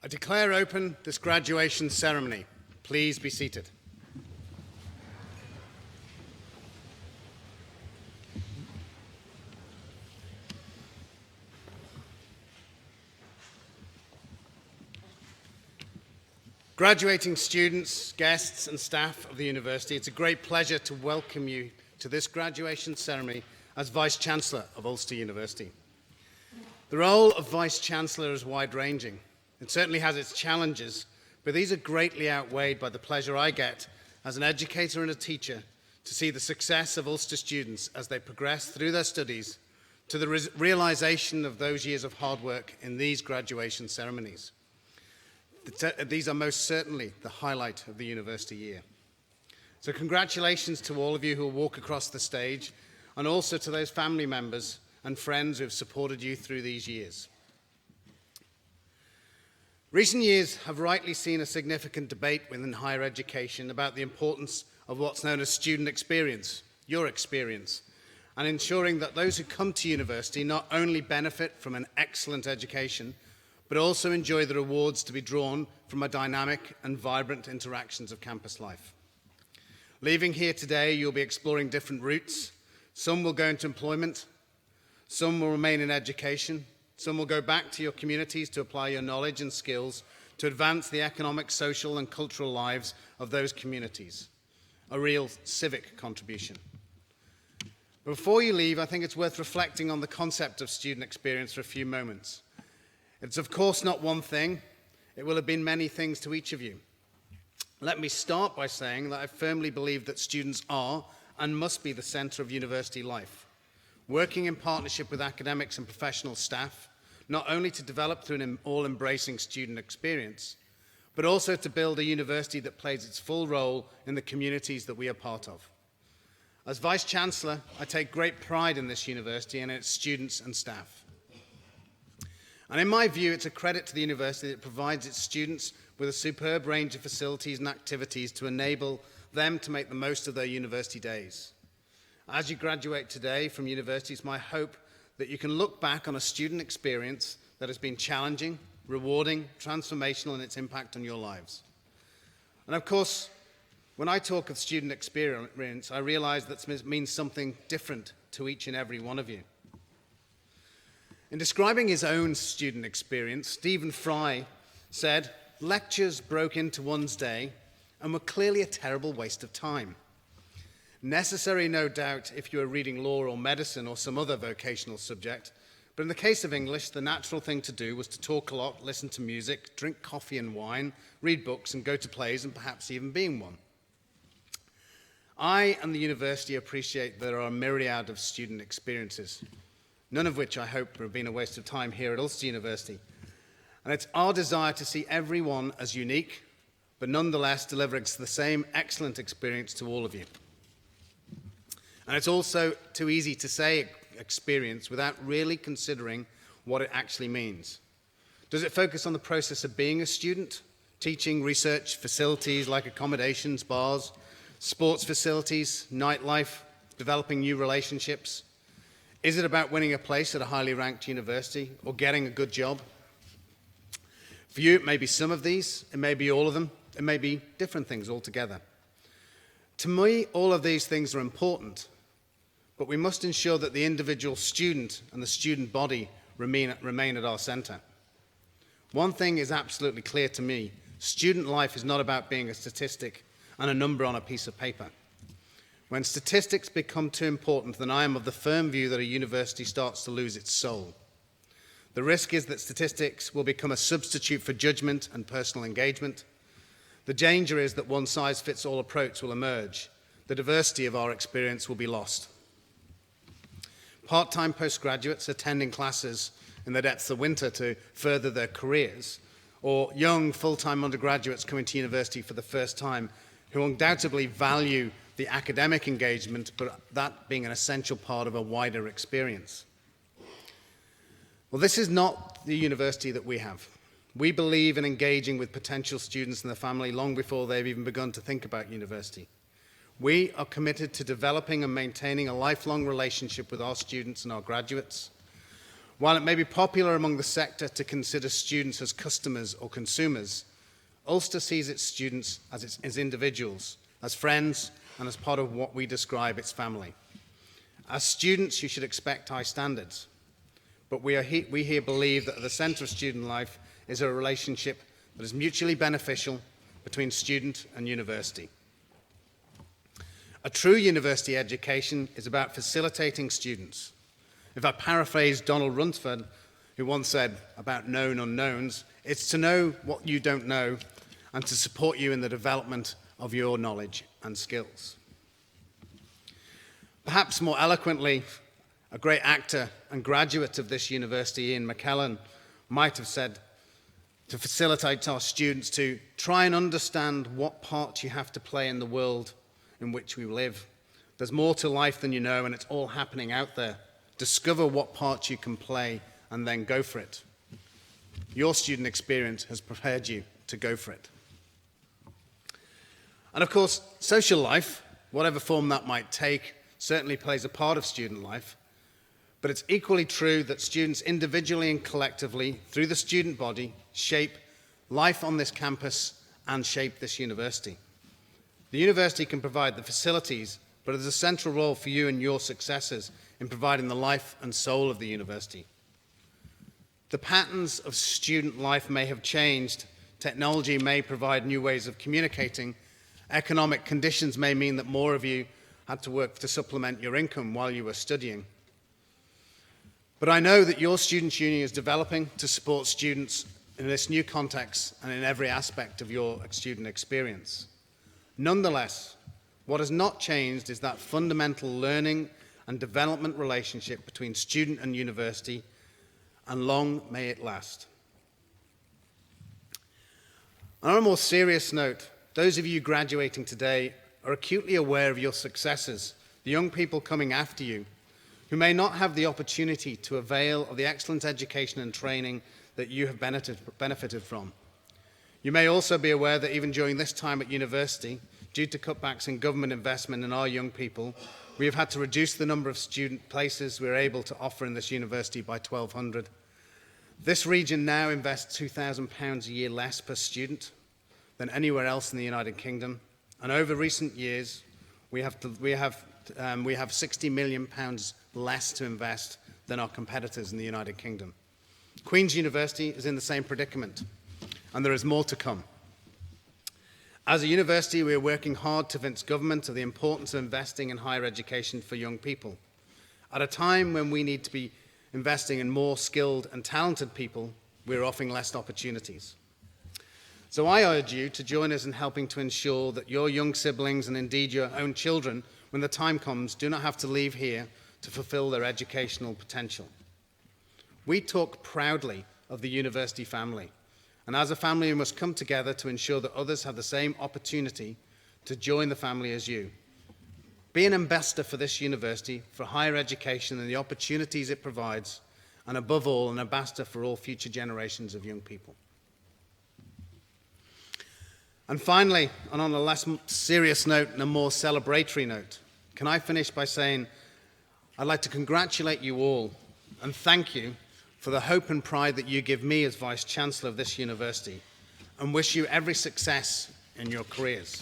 I declare open this graduation ceremony. Please be seated. Graduating students, guests and staff of the university, it's a great pleasure to welcome you to this graduation ceremony as Vice-Chancellor of Ulster University. The role of Vice-Chancellor is wide-ranging. It certainly has its challenges, but these are greatly outweighed by the pleasure I get as an educator and a teacher to see the success of Ulster students as they progress through their studies to the realisation of those years of hard work in these graduation ceremonies. These are most certainly the highlight of the university year. So congratulations to all of you who will walk across the stage, and also to those family members and friends who have supported you through these years. Recent years have rightly seen a significant debate within higher education about the importance of what's known as student experience, your experience, and ensuring that those who come to university not only benefit from an excellent education, but also enjoy the rewards to be drawn from a dynamic and vibrant interactions of campus life. Leaving here today, you'll be exploring different routes. Some will go into employment, some will remain in education, some will go back to your communities to apply your knowledge and skills to advance the economic, social and cultural lives of those communities. A real civic contribution. Before you leave, I think it's worth reflecting on the concept of student experience for a few moments. It's of course not one thing. It will have been many things to each of you. Let me start by saying that I firmly believe that students are and must be the centre of university life, working in partnership with academics and professional staff, not only to develop through an all-embracing student experience, but also to build a university that plays its full role in the communities that we are part of. As Vice-Chancellor, I take great pride in this university and in its students and staff. And in my view, it's a credit to the university that it provides its students with a superb range of facilities and activities to enable them to make the most of their university days. As you graduate today from university, it's my hope that you can look back on a student experience that has been challenging, rewarding, transformational in its impact on your lives. And of course, when I talk of student experience, I realize that means something different to each and every one of you. In describing his own student experience, Stephen Fry said, "Lectures broke into one's day and were clearly a terrible waste of time. Necessary, no doubt, if you were reading law or medicine or some other vocational subject, but in the case of English, the natural thing to do was to talk a lot, listen to music, drink coffee and wine, read books and go to plays and perhaps even be in one." I and the university appreciate there are a myriad of student experiences, none of which I hope have been a waste of time here at Ulster University. And it's our desire to see everyone as unique, but nonetheless delivering the same excellent experience to all of you. And it's also too easy to say experience without really considering what it actually means. Does it focus on the process of being a student, teaching, research, facilities like accommodations, bars, sports facilities, nightlife, developing new relationships? Is it about winning a place at a highly ranked university or getting a good job? For you, it may be some of these, it may be all of them, it may be different things altogether. To me, all of these things are important, but we must ensure that the individual student and the student body remain at our centre. One thing is absolutely clear to me: student life is not about being a statistic and a number on a piece of paper. When statistics become too important, then I am of the firm view that a university starts to lose its soul. The risk is that statistics will become a substitute for judgment and personal engagement. The danger is that one-size-fits-all approach will emerge. The diversity of our experience will be lost. Part-time postgraduates attending classes in the depths of winter to further their careers, or young full-time undergraduates coming to university for the first time who undoubtedly value the academic engagement, but that being an essential part of a wider experience. Well, this is not the university that we have. We believe in engaging with potential students and their family long before they've even begun to think about university. We are committed to developing and maintaining a lifelong relationship with our students and our graduates. While it may be popular among the sector to consider students as customers or consumers, Ulster sees its students as individuals, as friends, and as part of what we describe its family. As students, you should expect high standards, but we here believe that at the centre of student life is a relationship that is mutually beneficial between student and university. A true university education is about facilitating students. If I paraphrase Donald Rumsfeld, who once said about known unknowns, it's to know what you don't know and to support you in the development of your knowledge and skills. Perhaps more eloquently, a great actor and graduate of this university, Ian McKellen, might have said to facilitate our students to try and understand what part you have to play in the world in which we live. There's more to life than you know, and it's all happening out there. Discover what part you can play and then go for it. Your student experience has prepared you to go for it. And of course, social life, whatever form that might take, certainly plays a part of student life. But it's equally true that students individually and collectively, through the student body, shape life on this campus and shape this university. The university can provide the facilities, but there's a central role for you and your successors in providing the life and soul of the university. The patterns of student life may have changed. Technology may provide new ways of communicating. Economic conditions may mean that more of you had to work to supplement your income while you were studying. But I know that your Students' Union is developing to support students in this new context and in every aspect of your student experience. Nonetheless, what has not changed is that fundamental learning and development relationship between student and university, and long may it last. On a more serious note, those of you graduating today are acutely aware of your successors, the young people coming after you, who may not have the opportunity to avail of the excellent education and training that you have benefited from. You may also be aware that even during this time at university, due to cutbacks in government investment in our young people, we have had to reduce the number of student places we are able to offer in this university by 1,200. This region now invests £2,000 a year less per student than anywhere else in the United Kingdom, and over recent years, we have £60 million less to invest than our competitors in the United Kingdom. Queen's University is in the same predicament, and there is more to come. As a university, we are working hard to convince government of the importance of investing in higher education for young people. At a time when we need to be investing in more skilled and talented people, we are offering less opportunities. So I urge you to join us in helping to ensure that your young siblings and indeed your own children, when the time comes, do not have to leave here to fulfill their educational potential. We talk proudly of the university family, and as a family we must come together to ensure that others have the same opportunity to join the family as you. Be an ambassador for this university, for higher education and the opportunities it provides, and above all, an ambassador for all future generations of young people. And finally, and on a less serious note and a more celebratory note, can I finish by saying I'd like to congratulate you all and thank you for the hope and pride that you give me as Vice-Chancellor of this university, and wish you every success in your careers.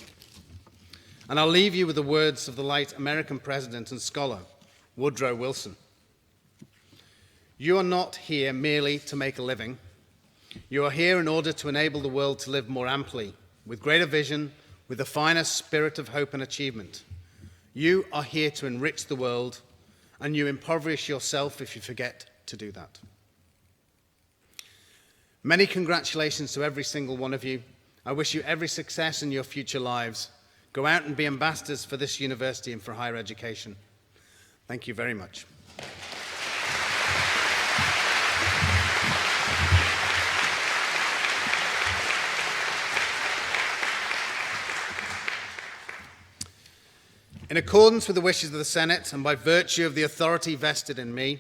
And I'll leave you with the words of the late American president and scholar, Woodrow Wilson. You are not here merely to make a living. You are here in order to enable the world to live more amply, with greater vision, with the finest spirit of hope and achievement. You are here to enrich the world, and you impoverish yourself if you forget to do that. Many congratulations to every single one of you. I wish you every success in your future lives. Go out and be ambassadors for this university and for higher education. Thank you very much. In accordance with the wishes of the Senate and by virtue of the authority vested in me,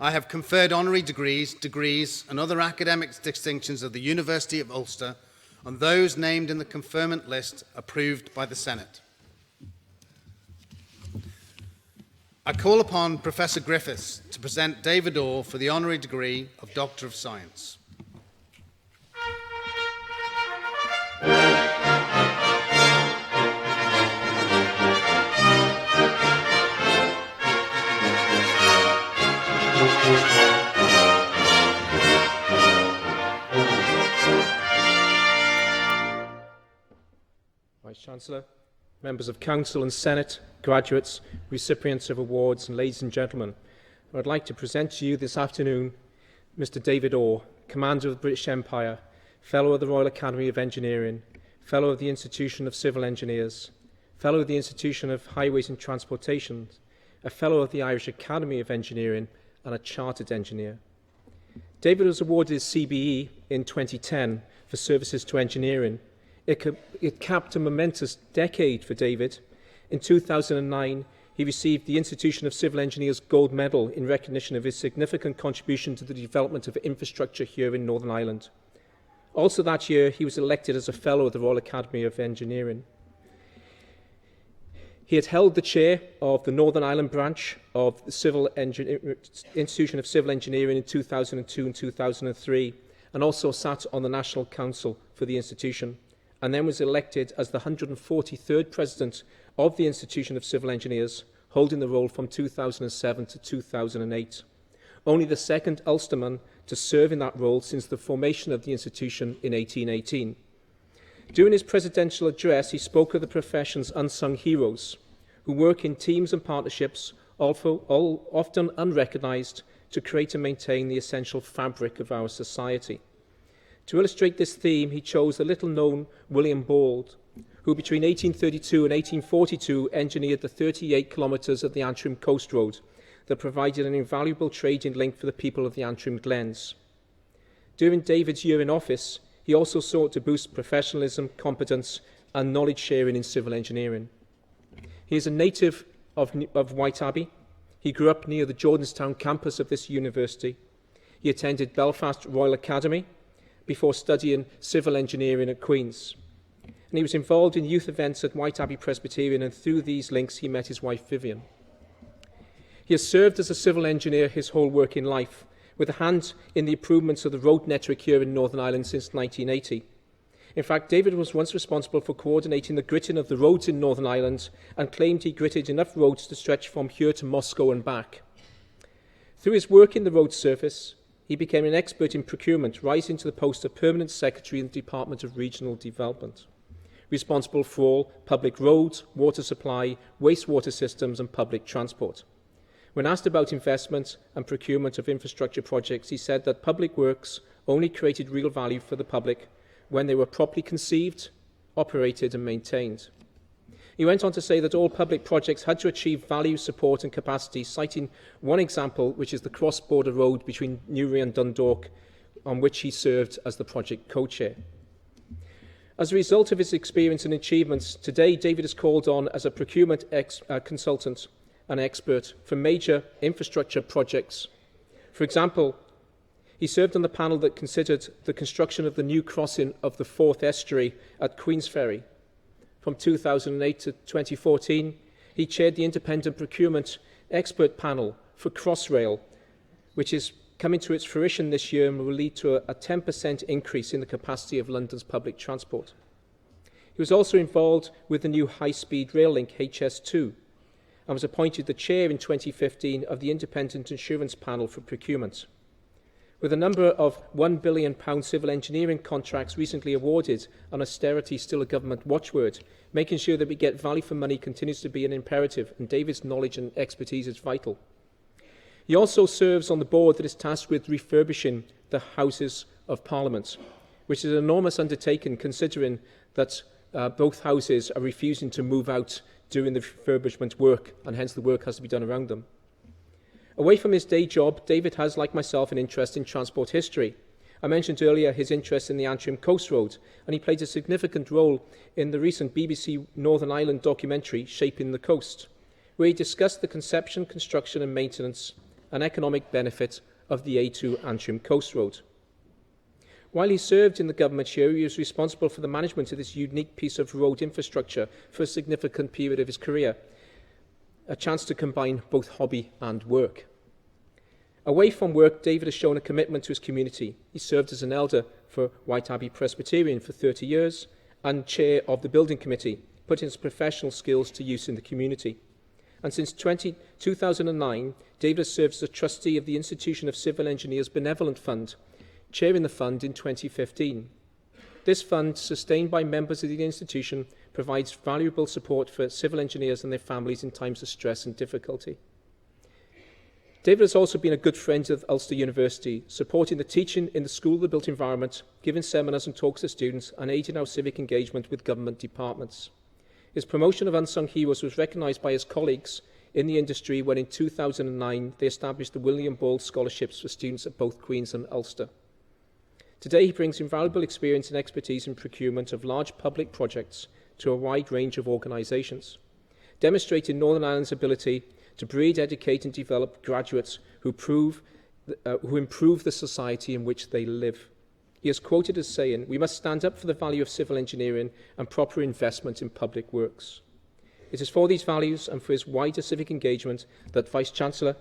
I have conferred honorary degrees and other academic distinctions of the University of Ulster on those named in the conferment list approved by the Senate. I call upon Professor Griffiths to present David Orr for the honorary degree of Doctor of Science. Vice-Chancellor, members of Council and Senate, graduates, recipients of awards, and ladies and gentlemen, I would like to present to you this afternoon Mr. David Orr, Commander of the British Empire, Fellow of the Royal Academy of Engineering, Fellow of the Institution of Civil Engineers, Fellow of the Institution of Highways and Transportation, a Fellow of the Irish Academy of Engineering, and a Chartered Engineer. David was awarded his CBE in 2010 for services to engineering. It capped a momentous decade for David. In 2009, he received the Institution of Civil Engineers Gold Medal in recognition of his significant contribution to the development of infrastructure here in Northern Ireland. Also that year, he was elected as a Fellow of the Royal Academy of Engineering. He had held the chair of the Northern Ireland branch of the Institution of Civil Engineering in 2002 and 2003, and also sat on the National Council for the institution, and then was elected as the 143rd President of the Institution of Civil Engineers, holding the role from 2007 to 2008. Only the second Ulsterman to serve in that role since the formation of the institution in 1818. During his presidential address, he spoke of the profession's unsung heroes, who work in teams and partnerships, often unrecognised, to create and maintain the essential fabric of our society. To illustrate this theme, he chose the little-known William Bald, who between 1832 and 1842 engineered the 38 kilometres of the Antrim Coast Road that provided an invaluable trading link for the people of the Antrim Glens. During David's year in office, he also sought to boost professionalism, competence, and knowledge sharing in civil engineering. He is a native of Whiteabbey. He grew up near the Jordanstown campus of this university. He attended Belfast Royal Academy before studying civil engineering at Queen's. And he was involved in youth events at Whiteabbey Presbyterian, and through these links he met his wife Vivian. He has served as a civil engineer his whole working life, with a hand in the improvements of the road network here in Northern Ireland since 1980. In fact, David was once responsible for coordinating the gritting of the roads in Northern Ireland and claimed he gritted enough roads to stretch from here to Moscow and back. Through his work in the road surface, he became an expert in procurement, rising to the post of Permanent Secretary in the Department of Regional Development, responsible for all public roads, water supply, wastewater systems and public transport. When asked about investment and procurement of infrastructure projects, he said that public works only created real value for the public when they were properly conceived, operated and maintained. He went on to say that all public projects had to achieve value, support and capacity, citing one example, which is the cross-border road between Newry and Dundalk, on which he served as the project co-chair. As a result of his experience and achievements, today David is called on as a procurement consultant and expert for major infrastructure projects. For example, he served on the panel that considered the construction of the new crossing of the Forth Estuary at Queensferry. From 2008 to 2014, he chaired the independent procurement expert panel for Crossrail, which is coming to its fruition this year and will lead to a 10% increase in the capacity of London's public transport. He was also involved with the new high-speed rail link HS2 and was appointed the chair in 2015 of the independent insurance panel for procurement. With a number of £1 billion civil engineering contracts recently awarded and austerity still a government watchword, making sure that we get value for money continues to be an imperative, and David's knowledge and expertise is vital. He also serves on the board that is tasked with refurbishing the Houses of Parliament, which is an enormous undertaking considering that both houses are refusing to move out during the refurbishment work, and hence the work has to be done around them. Away from his day job, David has, like myself, an interest in transport history. I mentioned earlier his interest in the Antrim Coast Road, and he played a significant role in the recent BBC Northern Ireland documentary, Shaping the Coast, where he discussed the conception, construction and maintenance and economic benefit of the A2 Antrim Coast Road. While he served in the government here, he was responsible for the management of this unique piece of road infrastructure for a significant period of his career. a chance to combine both hobby and work. Away from work, David has shown a commitment to his community. He served as an elder for White Abbey Presbyterian for 30 years and chair of the building committee, putting his professional skills to use in the community. And since 2009, David has served as a trustee of the Institution of Civil Engineers Benevolent Fund, chairing the fund in 2015. This fund, sustained by members of the institution, provides valuable support for civil engineers and their families in times of stress and difficulty. David has also been a good friend of Ulster University, supporting the teaching in the school of the built environment, giving seminars and talks to students, and aiding our civic engagement with government departments. His promotion of Unsung Heroes was recognised by his colleagues in the industry when in 2009 they established the William Ball Scholarships for students at both Queen's and Ulster. Today he brings invaluable experience and expertise in procurement of large public projects to a wide range of organisations, demonstrating Northern Ireland's ability to breed, educate and develop graduates who improve the society in which they live. He is quoted as saying, "We must stand up for the value of civil engineering and proper investment in public works." It is for these values and for his wider civic engagement that Vice-Chancellor,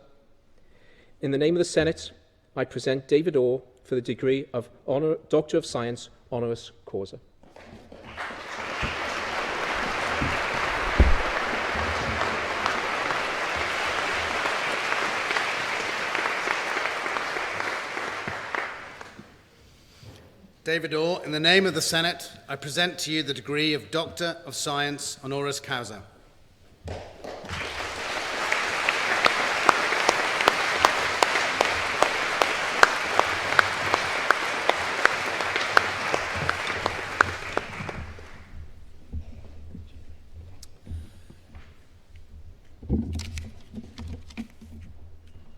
in the name of the Senate, I present David Orr for the degree of Doctor of Science, honoris causa. David Orr, in the name of the Senate, I present to you the degree of Doctor of Science, honoris causa.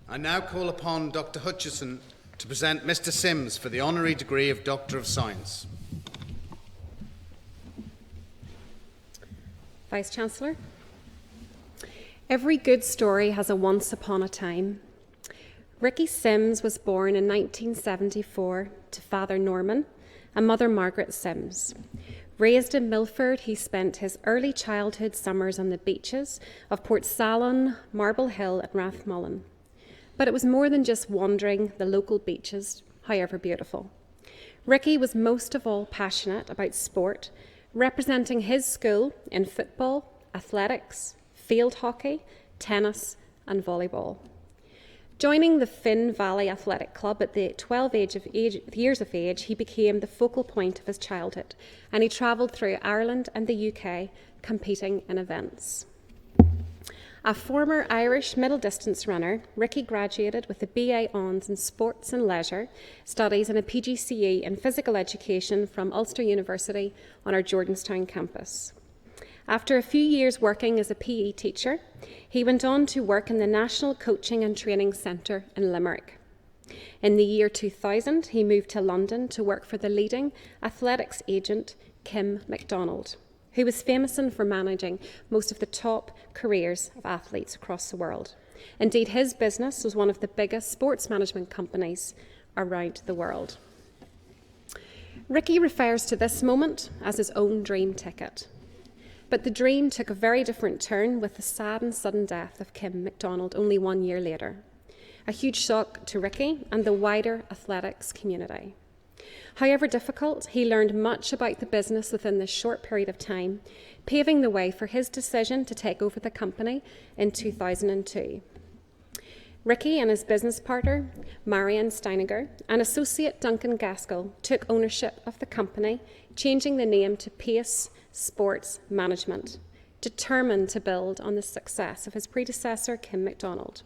I now call upon Dr. Hutchison to present Mr. Sims for the honorary degree of Doctor of Science. Vice-Chancellor, every good story has a once upon a time. Ricky Sims was born in 1974 to Father Norman and Mother Margaret Sims. Raised in Milford, he spent his early childhood summers on the beaches of Port Salon, Marble Hill and Rathmullen. But it was more than just wandering the local beaches, however beautiful. Ricky was most of all passionate about sport, representing his school in football, athletics, field hockey, tennis and volleyball. Joining the Finn Valley Athletic Club at the 12 years of age, he became the focal point of his childhood, and he travelled through Ireland and the UK competing in events. A former Irish middle distance runner, Ricky graduated with a BA Hons in Sports and Leisure Studies and a PGCE in Physical Education from Ulster University on our Jordanstown campus. After a few years working as a PE teacher, he went on to work in the National Coaching and Training Centre in Limerick. In the year 2000, he moved to London to work for the leading athletics agent, Kim MacDonald, who was famous for managing most of the top careers of athletes across the world. Indeed, his business was one of the biggest sports management companies around the world. Ricky refers to this moment as his own dream ticket. But the dream took a very different turn with the sad and sudden death of Kim MacDonald only 1 year later. A huge shock to Ricky and the wider athletics community. However difficult, he learned much about the business within this short period of time, paving the way for his decision to take over the company in 2002. Ricky and his business partner, Marion Steiniger, and associate Duncan Gaskell took ownership of the company, changing the name to Pace Sports Management, determined to build on the success of his predecessor, Kim MacDonald.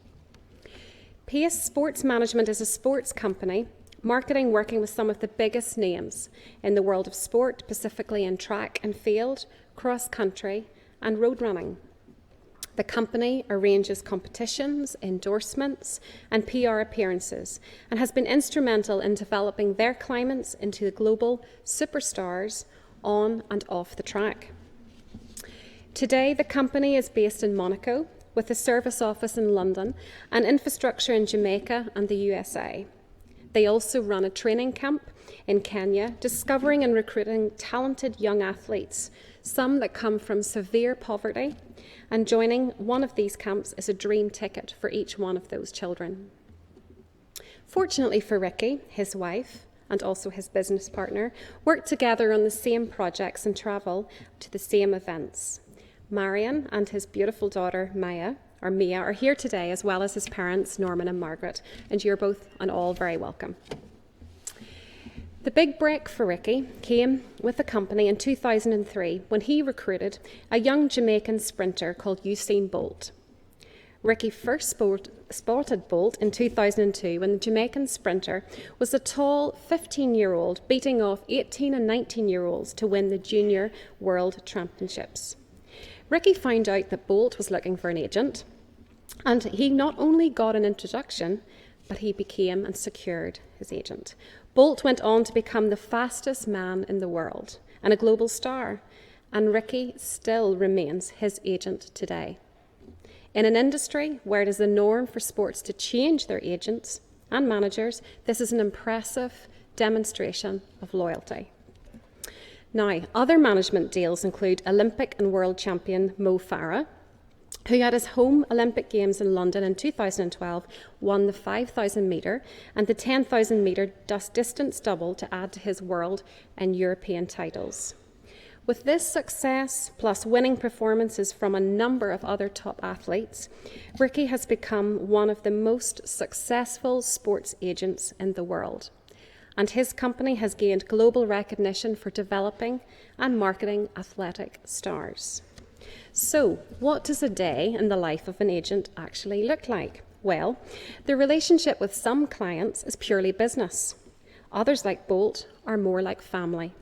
Pace Sports Management is a sports company marketing working with some of the biggest names in the world of sport, specifically in track and field, cross-country and road running. The company arranges competitions, endorsements and PR appearances and has been instrumental in developing their clients into the global superstars on and off the track. Today, the company is based in Monaco with a service office in London and infrastructure in Jamaica and the USA. They also run a training camp in Kenya, discovering and recruiting talented young athletes some that come from severe poverty, and joining one of these camps is a dream ticket for each one of those children. Fortunately for Ricky, his wife, and also his business partner, work together on the same projects and travel to the same events. Marion and his beautiful daughter, Mia, are here today, as well as his parents, Norman and Margaret, and you're both and all very welcome. The big break for Ricky came with the company in 2003 when he recruited a young Jamaican sprinter called Usain Bolt. Ricky first spotted Bolt in 2002 when the Jamaican sprinter was a tall 15-year-old beating off 18 and 19-year-olds to win the Junior World Championships. Ricky found out that Bolt was looking for an agent, and he not only got an introduction, but he became and secured his agent. Bolt went on to become the fastest man in the world and a global star, and Ricky still remains his agent today. In an industry where it is the norm for sports to change their agents and managers, this is an impressive demonstration of loyalty. Now, other management deals include Olympic and world champion Mo Farah, who at his home Olympic Games in London in 2012 won the 5,000 metre and the 10,000 metre distance double to add to his world and European titles. With this success, plus winning performances from a number of other top athletes, Ricky has become one of the most successful sports agents in the world, and his company has gained global recognition for developing and marketing athletic stars. So, what does a day in the life of an agent actually look like? Well, the relationship with some clients is purely business. Others, like Bolt, are more like family.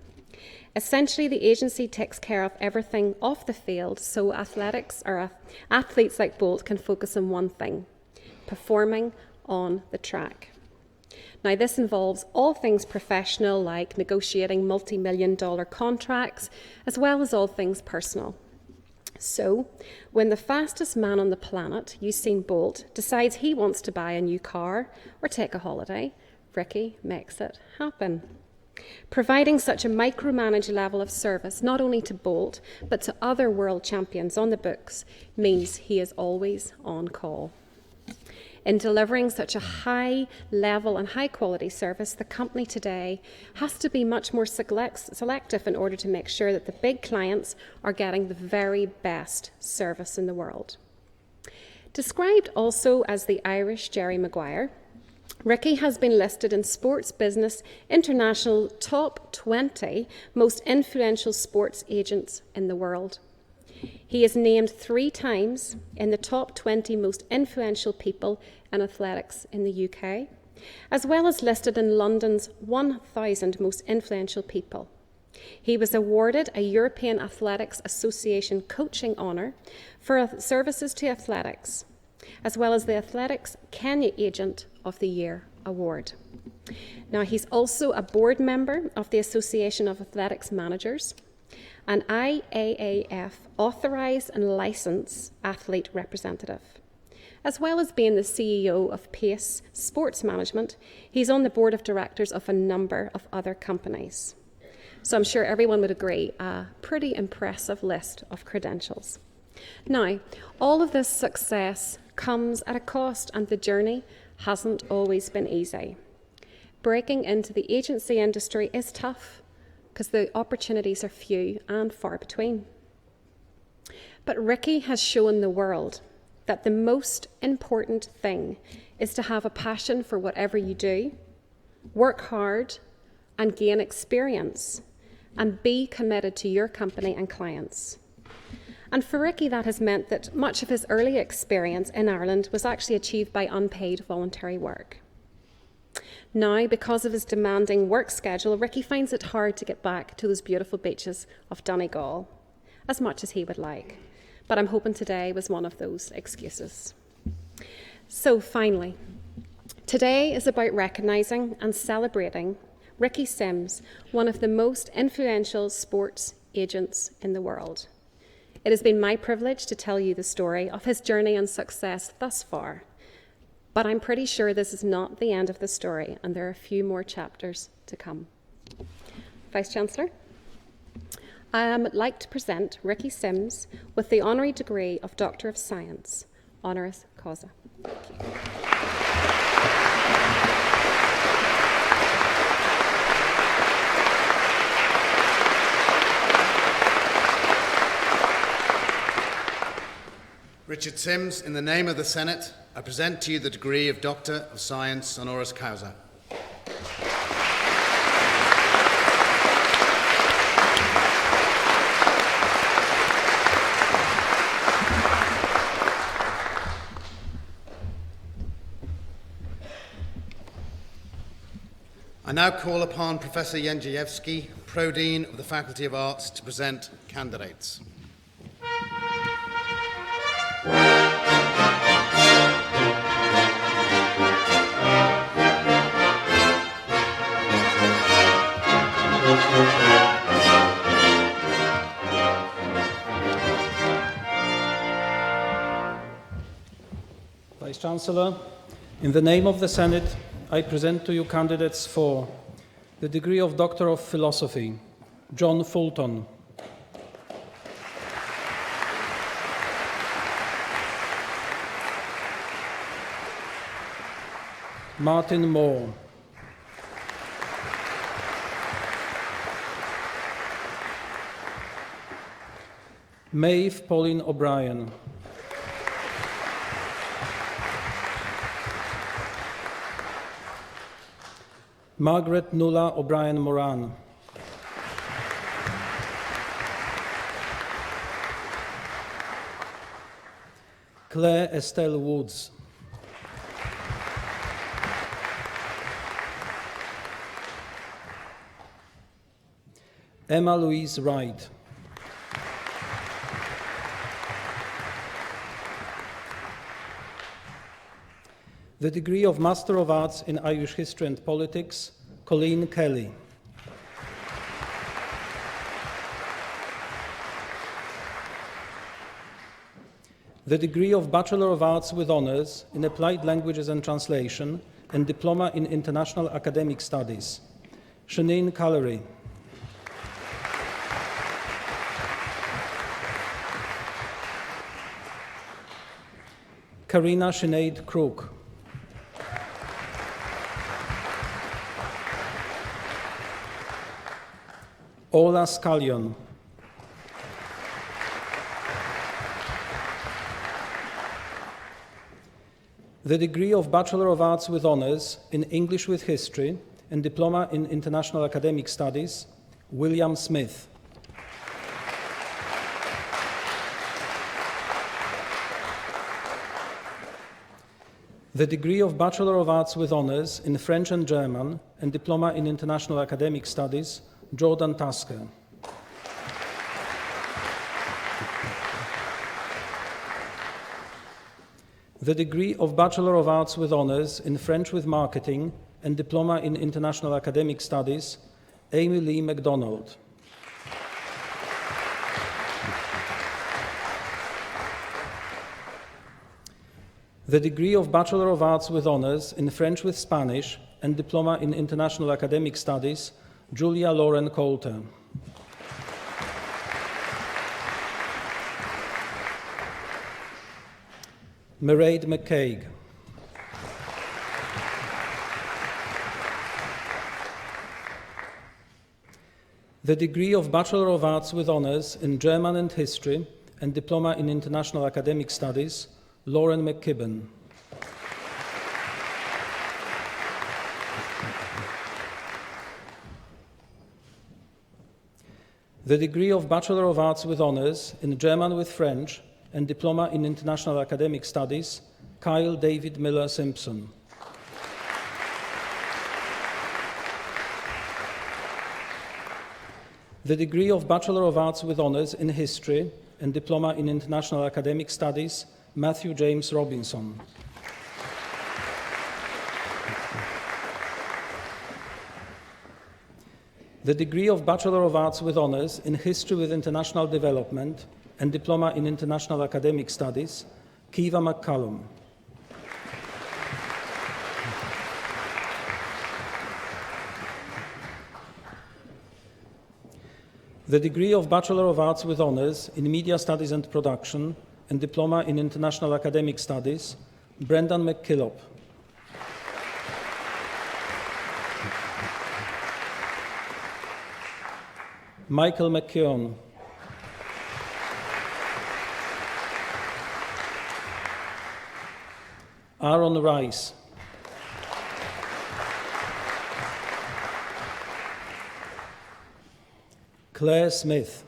Essentially, the agency takes care of everything off the field so athletes like Bolt can focus on one thing: performing on the track. Now, this involves all things professional, like negotiating multi-million-dollar contracts, as well as all things personal. So, when the fastest man on the planet, Usain Bolt, decides he wants to buy a new car or take a holiday, Ricky makes it happen. Providing such a micromanaged level of service, not only to Bolt, but to other world champions on the books, means he is always on call. In delivering such a high level and high quality service, the company today has to be much more selective in order to make sure that the big clients are getting the very best service in the world. Described also as the Irish Jerry Maguire, Ricky has been listed in Sports Business International top 20 most influential sports agents in the world. He is named 3 times in the top 20 most influential people in athletics in the UK, as well as listed in London's 1,000 most influential people. He was awarded a European Athletics Association coaching honour for services to athletics, as well as the Athletics Kenya Agent of the Year award. Now, he's also a board member of the Association of Athletics Managers, an IAAF authorised and licensed athlete representative. As well as being the CEO of Pace Sports Management, he's on the board of directors of a number of other companies. So I'm sure everyone would agree, a pretty impressive list of credentials. Now, all of this success comes at a cost, and the journey hasn't always been easy. Breaking into the agency industry is tough because the opportunities are few and far between. But Ricky has shown the world that the most important thing is to have a passion for whatever you do, work hard and gain experience, and be committed to your company and clients. And for Ricky, that has meant that much of his early experience in Ireland was actually achieved by unpaid voluntary work. Now, because of his demanding work schedule, Ricky finds it hard to get back to those beautiful beaches of Donegal, as much as he would like. But I'm hoping today was one of those excuses. So finally, today is about recognising and celebrating Ricky Sims, one of the most influential sports agents in the world. It has been my privilege to tell you the story of his journey and success thus far. But I'm pretty sure this is not the end of the story, and there are a few more chapters to come. Vice-Chancellor, I would like to present Ricky Sims with the honorary degree of Doctor of Science, honoris causa. Thank you. Richard Sims, in the name of the Senate, I present to you the degree of Doctor of Science, honoris causa. I now call upon Professor Jędrzejewski, Pro-Dean of the Faculty of Arts, to present candidates. Vice-Chancellor, in the name of the Senate, I present to you candidates for the degree of Doctor of Philosophy, John Fulton. Martin Moore. Maeve Pauline O'Brien. Margaret Nuala O'Brien Moran. Claire Estelle Woods. Emma Louise Wright. The degree of Master of Arts in Irish History and Politics, Colleen Kelly. The degree of Bachelor of Arts with Honours in Applied Languages and Translation and Diploma in International Academic Studies, Sinead Coleraine. Karina Sinead Crook. Ola Scallion. The degree of Bachelor of Arts with Honours in English with History and Diploma in International Academic Studies, William Smith. The degree of Bachelor of Arts with Honours in French and German and Diploma in International Academic Studies, Jordan Tasker. The degree of Bachelor of Arts with Honours in French with Marketing and Diploma in International Academic Studies, Amy Lee MacDonald. The degree of Bachelor of Arts with Honours in French with Spanish and Diploma in International Academic Studies, Julia Lauren Coulter. Mairead McCaig. The degree of Bachelor of Arts with Honours in German and History and Diploma in International Academic Studies, Lauren McKibben. The degree of Bachelor of Arts with Honours in German with French and Diploma in International Academic Studies, Kyle David Miller Simpson. The degree of Bachelor of Arts with Honours in History and Diploma in International Academic Studies, Matthew James Robinson. The degree of Bachelor of Arts with Honours in History with International Development and Diploma in International Academic Studies, Kiva McCallum. The degree of Bachelor of Arts with Honours in Media Studies and Production and Diploma in International Academic Studies, Brendan McKillop. Michael McKeown. Aaron Rice. Claire Smith.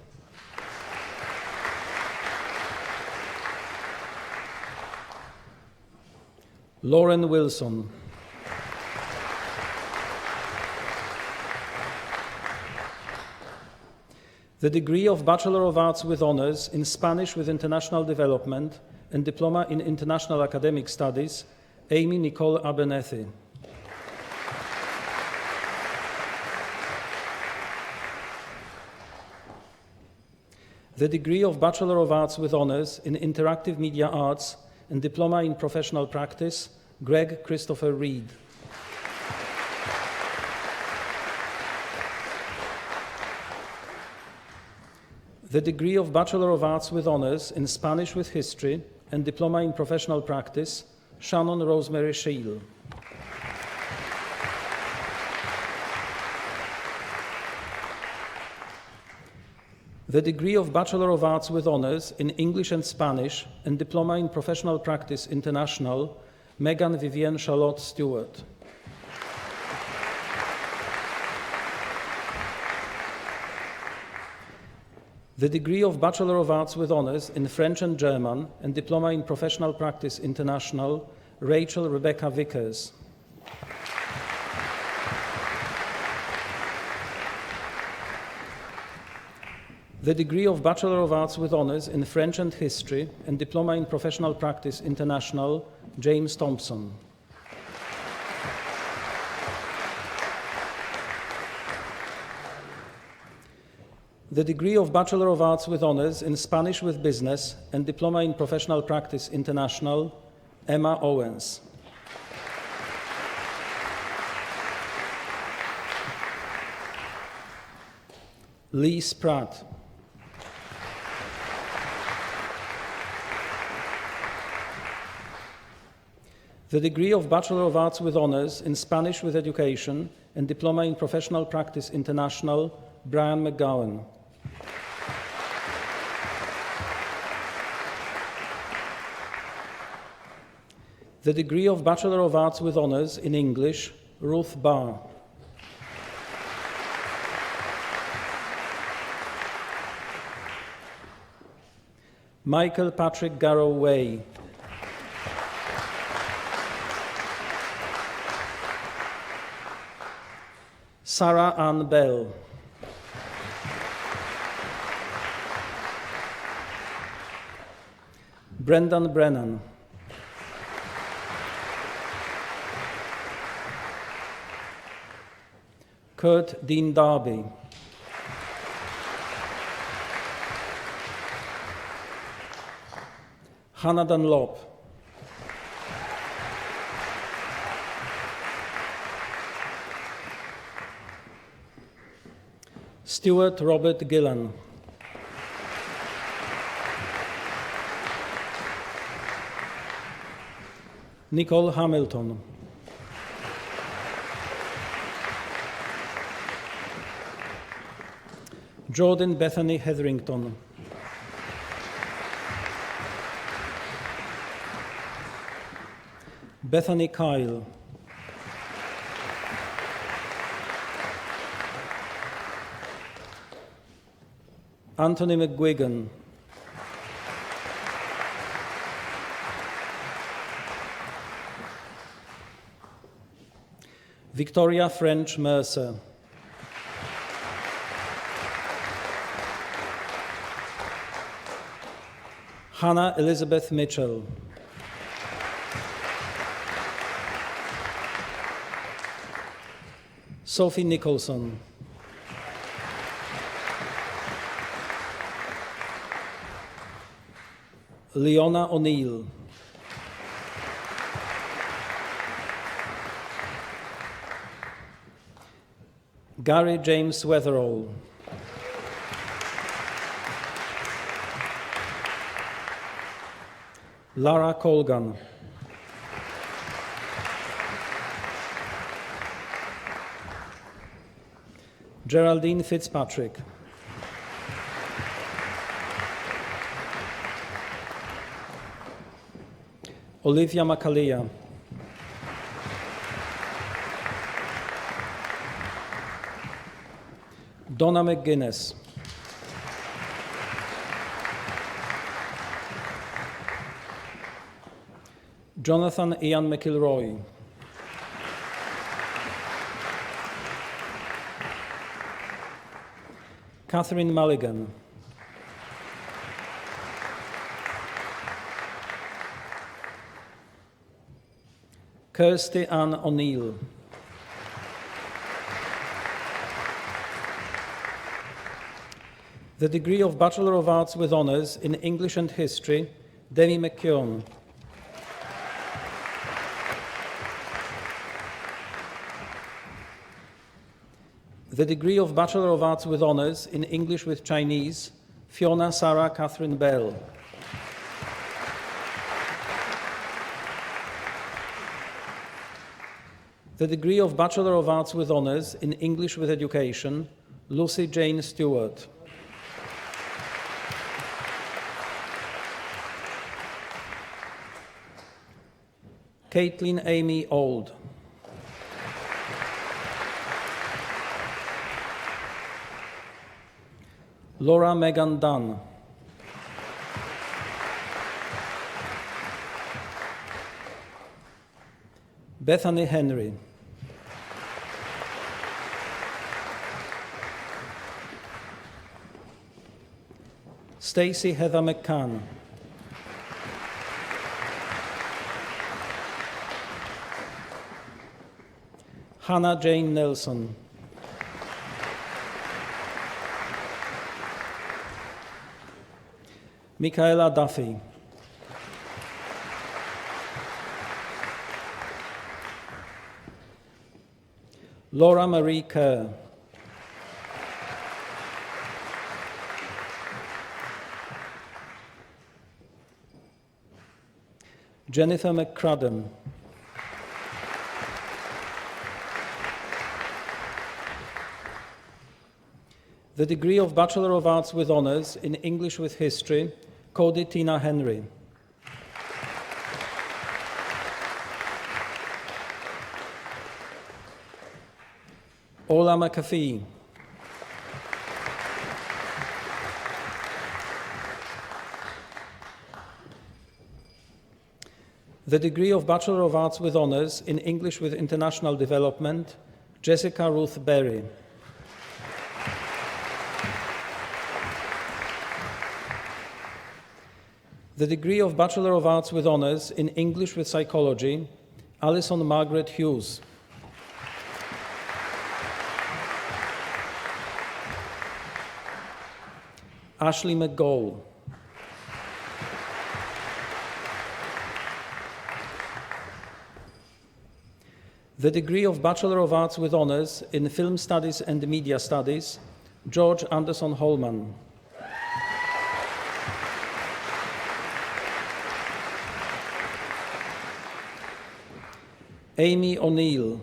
Lauren Wilson. The degree of Bachelor of Arts with Honours in Spanish with International Development and Diploma in International Academic Studies, Amy Nicole Abernethy. The degree of Bachelor of Arts with Honours in Interactive Media Arts and Diploma in Professional Practice, Greg Christopher Reed. The degree of Bachelor of Arts with Honours in Spanish with History and Diploma in Professional Practice, Shannon Rosemary Scheel. The degree of Bachelor of Arts with Honours in English and Spanish and Diploma in Professional Practice International, Megan Vivienne Charlotte Stewart. The degree of Bachelor of Arts with Honours in French and German and Diploma in Professional Practice International, Rachel Rebecca Vickers. The degree of Bachelor of Arts with Honours in French and History and Diploma in Professional Practice International, James Thompson. The degree of Bachelor of Arts with Honours in Spanish with Business and Diploma in Professional Practice International, Emma Owens. Lee Spratt. The degree of Bachelor of Arts with Honours in Spanish with Education and Diploma in Professional Practice International, Brian McGowan. The degree of Bachelor of Arts with Honours in English, Ruth Barr. Michael Patrick Garrow Way. Sarah Ann Bell. Brendan Brennan. Kurt Dean Darby. Hannah Dunlop. Stuart Robert Gillan. Nicole Hamilton. Jordan Bethany Hetherington. Bethany Kyle. Anthony McGuigan. Victoria French Mercer. Hannah Elizabeth Mitchell. Sophie Nicholson. Leona O'Neill. Gary James Weatherall. Lara Colgan, Geraldine Fitzpatrick, Olivia Makalia, Donna McGuinness, Jonathan Ian McIlroy, Catherine Mulligan, Kirsty Ann O'Neill, the degree of Bachelor of Arts with Honours in English and History, Demi McKeown, the degree of Bachelor of Arts with Honours in English with Chinese, Fiona Sarah Catherine Bell, the degree of Bachelor of Arts with Honours in English with Education, Lucy Jane Stewart, Caitlin Amy Old, Laura Megan Dunn, Bethany Henry, Stacey Heather McCann, Hannah Jane Nelson, Michaela Duffy, Laura Marie Kerr, Jennifer McCradden, the degree of Bachelor of Arts with Honours in English with History, Cody Tina Henry, Ola McAfee, the degree of Bachelor of Arts with Honours in English with International Development, Jessica Ruth Berry, the degree of Bachelor of Arts with Honours in English with Psychology, Alison Margaret Hughes, Ashley McGowl, the degree of Bachelor of Arts with Honours in Film Studies and Media Studies, George Anderson Holman, Amy O'Neill,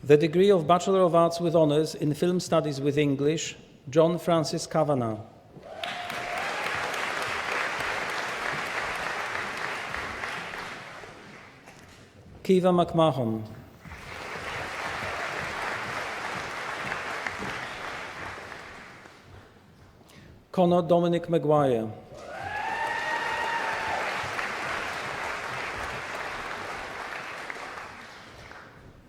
the degree of Bachelor of Arts with Honours in Film Studies with English, John Francis Kavanagh, Kiva McMahon, Connor Dominic Maguire,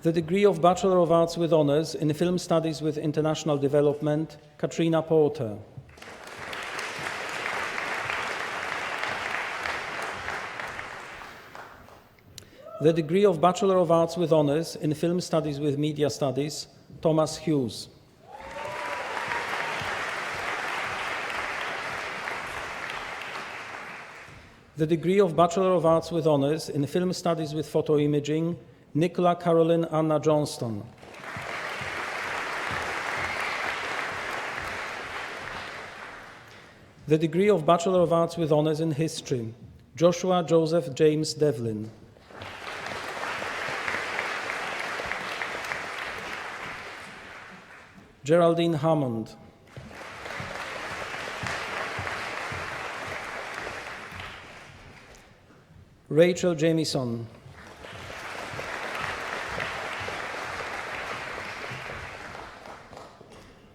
the degree of Bachelor of Arts with Honours in Film Studies with International Development, Katrina Porter, the degree of Bachelor of Arts with Honours in Film Studies with Media Studies, Thomas Hughes, the degree of Bachelor of Arts with Honours in Film Studies with Photoimaging, Nicola Caroline Anna Johnston, The degree of Bachelor of Arts with Honours in History, Joshua Joseph James Devlin. Geraldine Hammond. Rachel Jamieson.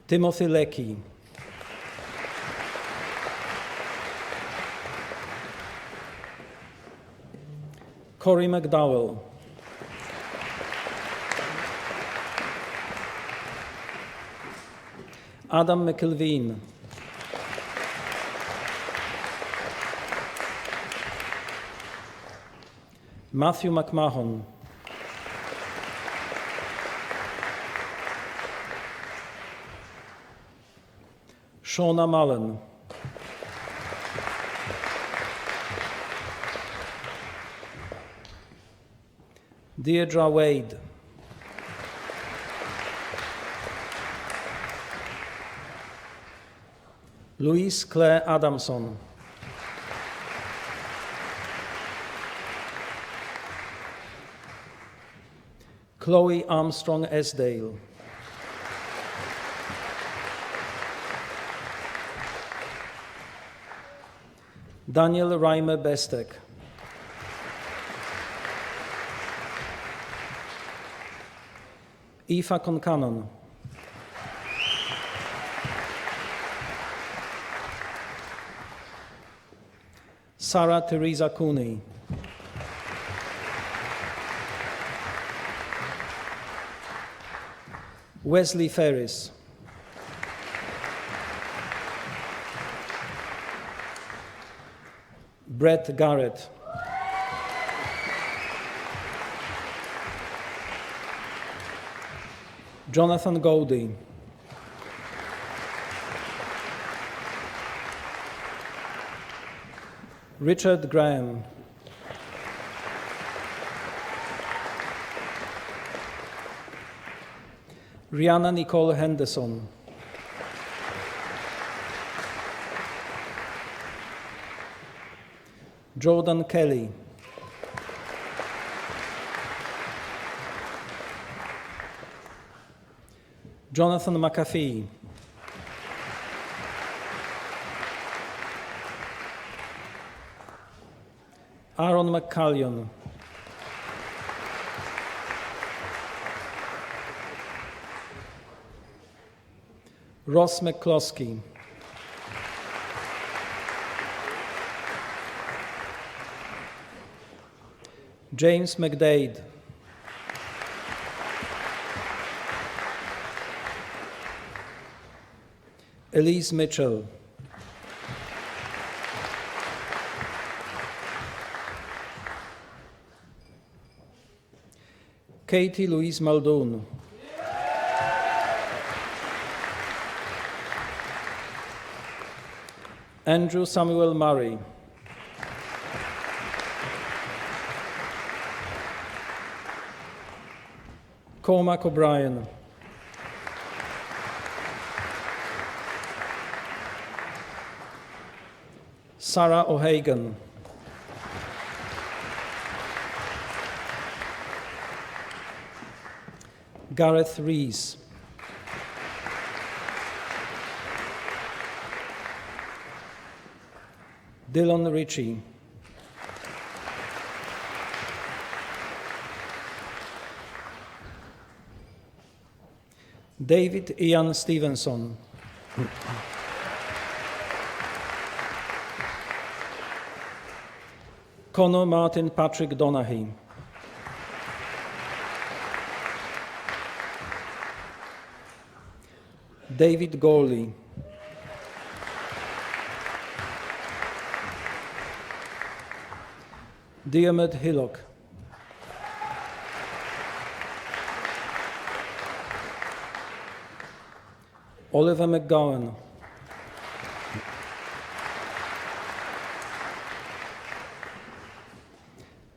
Timothy Leckie. Corey McDowell. Adam McIlveen. Matthew McMahon. Shauna Mullen. Deirdre Wade. Louise Claire Adamson. Chloe Armstrong Esdale. Daniel Reimer Bestek. Aoife Concannon. Sarah Teresa Cooney. Wesley Ferris. Brett Garrett. Jonathan Goldie. Richard Graham. Rihanna Nicole Henderson. Jordan Kelly. Jonathan McAfee. Aaron McCallion. Ross McCloskey. James McDade. Elise Mitchell. Katie Louise Muldoon. Andrew Samuel Murray. Cormac O'Brien. Sarah O'Hagan. Gareth Rees. Dylan Ritchie. David Ian Stevenson. Conor Martin Patrick Donaghy. David Gorley. Diarmuid Hillock. Oliver McGowan.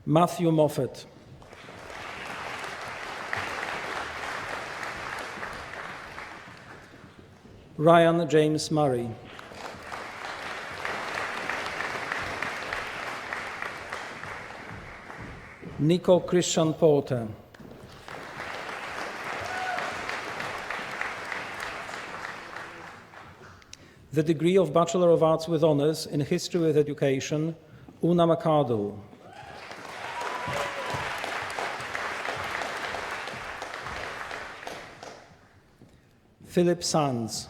Matthew Moffat. Ryan James Murray. Nico Christian Porter. The degree of Bachelor of Arts with Honours in History with Education, Una Mercado. Philip Sands.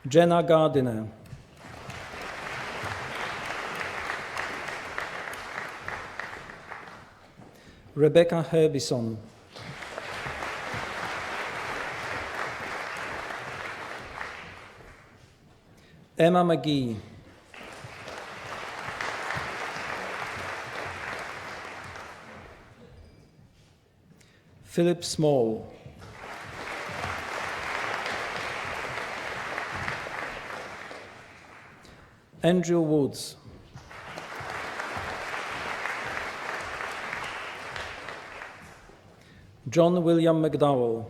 Jenna Gardiner. Rebecca Herbison. Emma McGee. Philip Small. Andrew Woods. John William McDowell.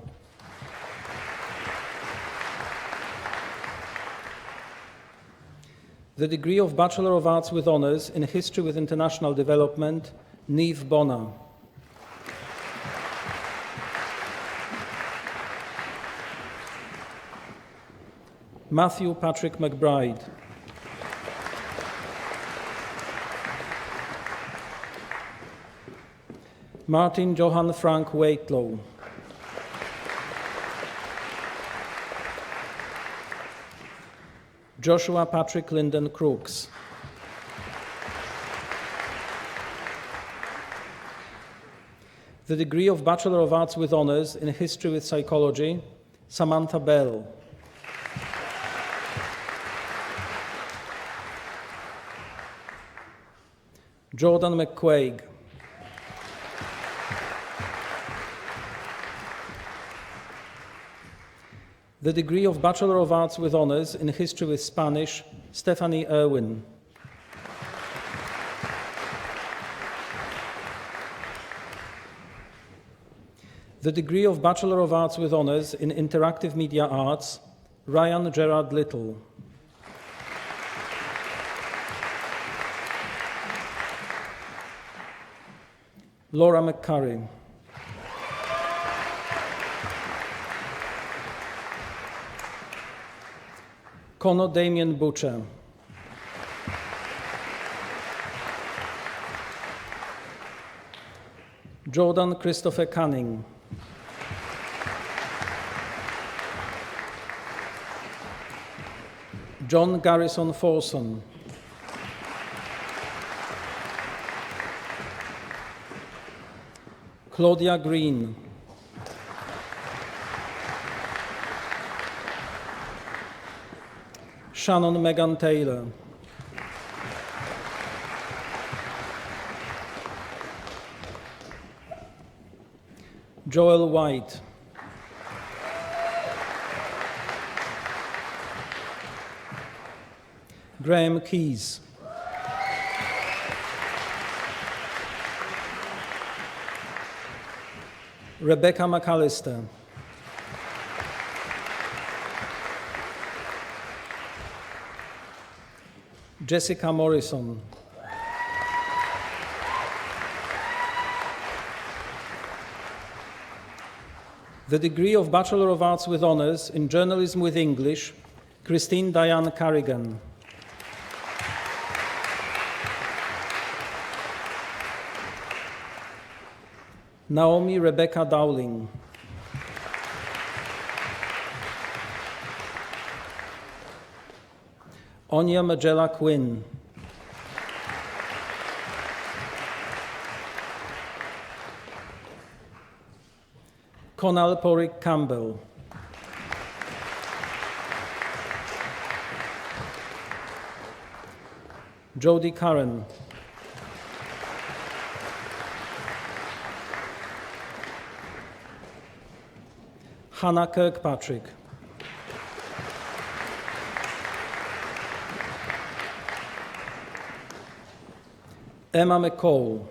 The degree of Bachelor of Arts with Honours in History with International Development, Niamh Bonner. Matthew Patrick McBride. Martin Johann Frank Waitlow. Joshua Patrick Linden Crooks. The degree of Bachelor of Arts with Honours in History with Psychology, Samantha Bell. Jordan McQuaig. The degree of Bachelor of Arts with Honours in History with Spanish, Stephanie Irwin. The degree of Bachelor of Arts with Honours in Interactive Media Arts, Ryan Gerard Little. Laura McCurry. Conor Damien Butcher. Jordan Christopher Canning. John Garrison Forson. Claudia Green. Shannon Megan Taylor. Joel White. Graham Keyes. Rebecca McAllister. Jessica Morrison. The degree of Bachelor of Arts with Honours in Journalism with English, Christine Diane Carrigan. Naomi Rebecca Dowling. Onya Magella Quinn. Conal Porrick Campbell. Jodie Curran. Hannah Kirkpatrick. Emma McCall.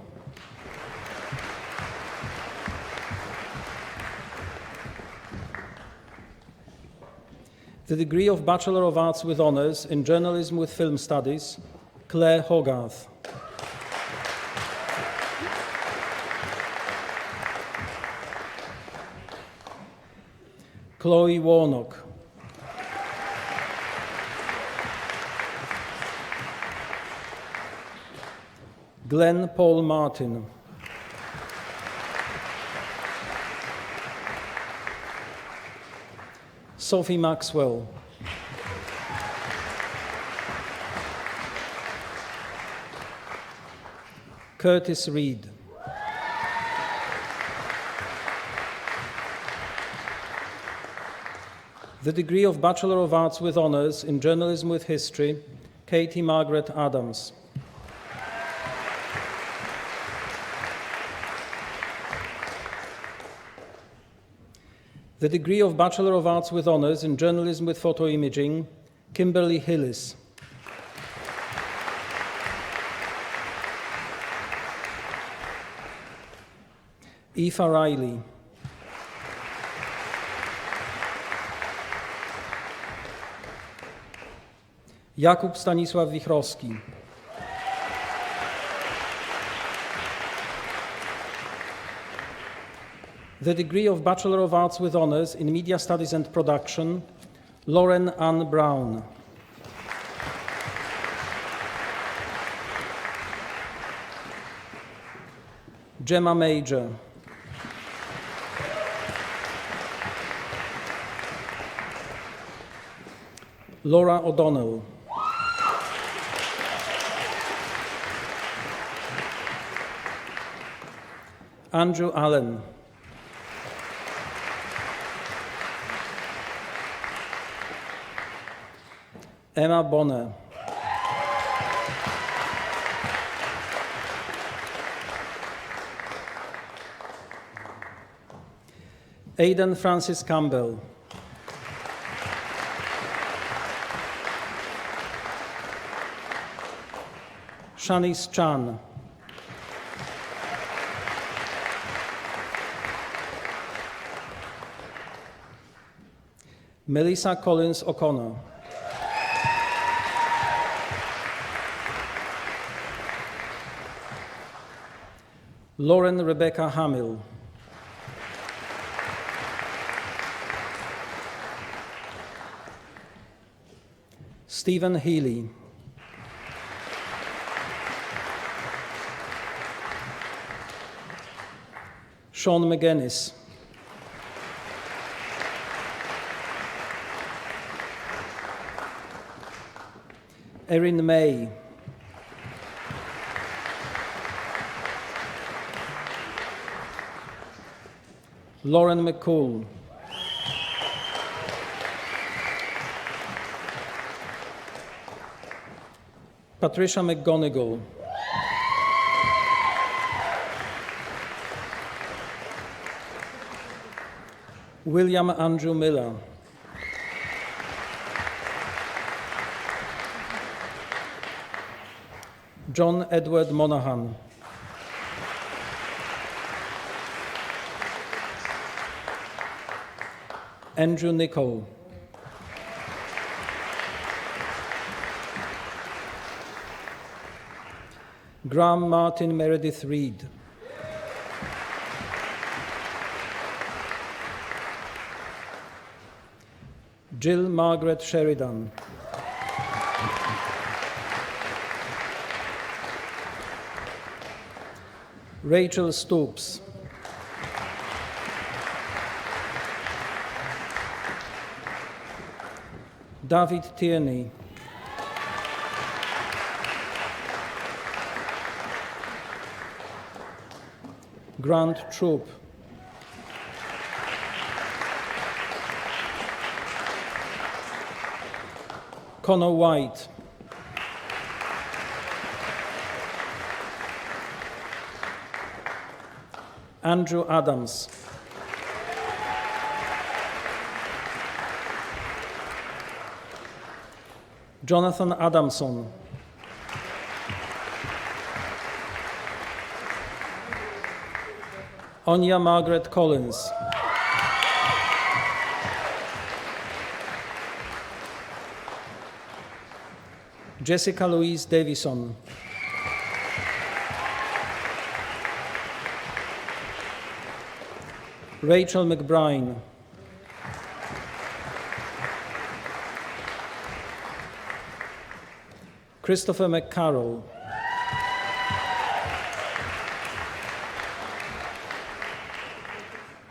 The degree of Bachelor of Arts with Honours in Journalism with Film Studies, Claire Hogarth. Chloe Warnock. Glenn Paul Martin. Sophie Maxwell. Curtis Reed. The degree of Bachelor of Arts with Honours in Journalism with History, Katie Margaret Adams. The degree of Bachelor of Arts with Honours in Journalism with Photoimaging, Kimberly Hillis. Aoife Riley. Jakub Stanisław Wichrowski. The degree of Bachelor of Arts with Honours in Media Studies and Production, Lauren Ann Brown. Gemma Major. Laura O'Donnell. Andrew Allen. Emma Bonner. Aidan Francis Campbell. Shanice Chan. Melissa Collins O'Connor. Lauren Rebecca Hamill. Stephen Healy. Sean McGuinness. Erin May. Lauren McCool. Patricia McGonigal. William Andrew Miller. John Edward Monaghan. Andrew Nichol. Graham Martin Meredith Reed. Jill Margaret Sheridan. Rachel Stoops. David Tierney. Grant Troop. Connor White. Andrew Adams. Jonathan Adamson. Onya Margaret Collins. Jessica Louise Davison, Rachel McBride, Christopher McCarroll,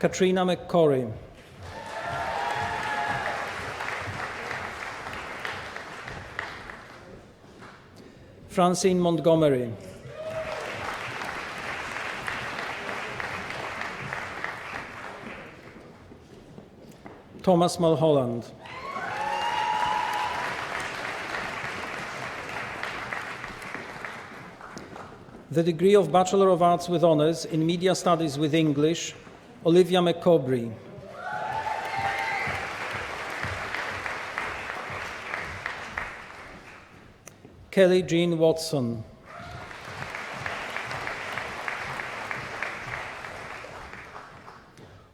Katrina McCorry, Francine Montgomery, Thomas Mulholland, the degree of Bachelor of Arts with Honours in Media Studies with English, Olivia McCobry, Kelly Jean Watson,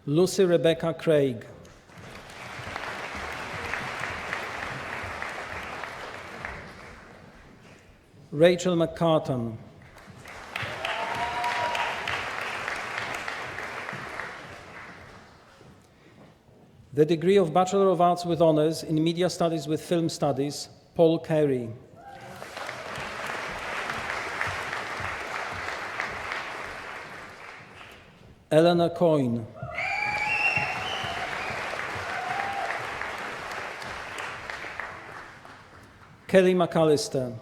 Lucy Rebecca Craig, Rachel McCartan, the degree of Bachelor of Arts with Honours in Media Studies with Film Studies, Paul Carey, Eleanor Coyne, Kelly McAllister,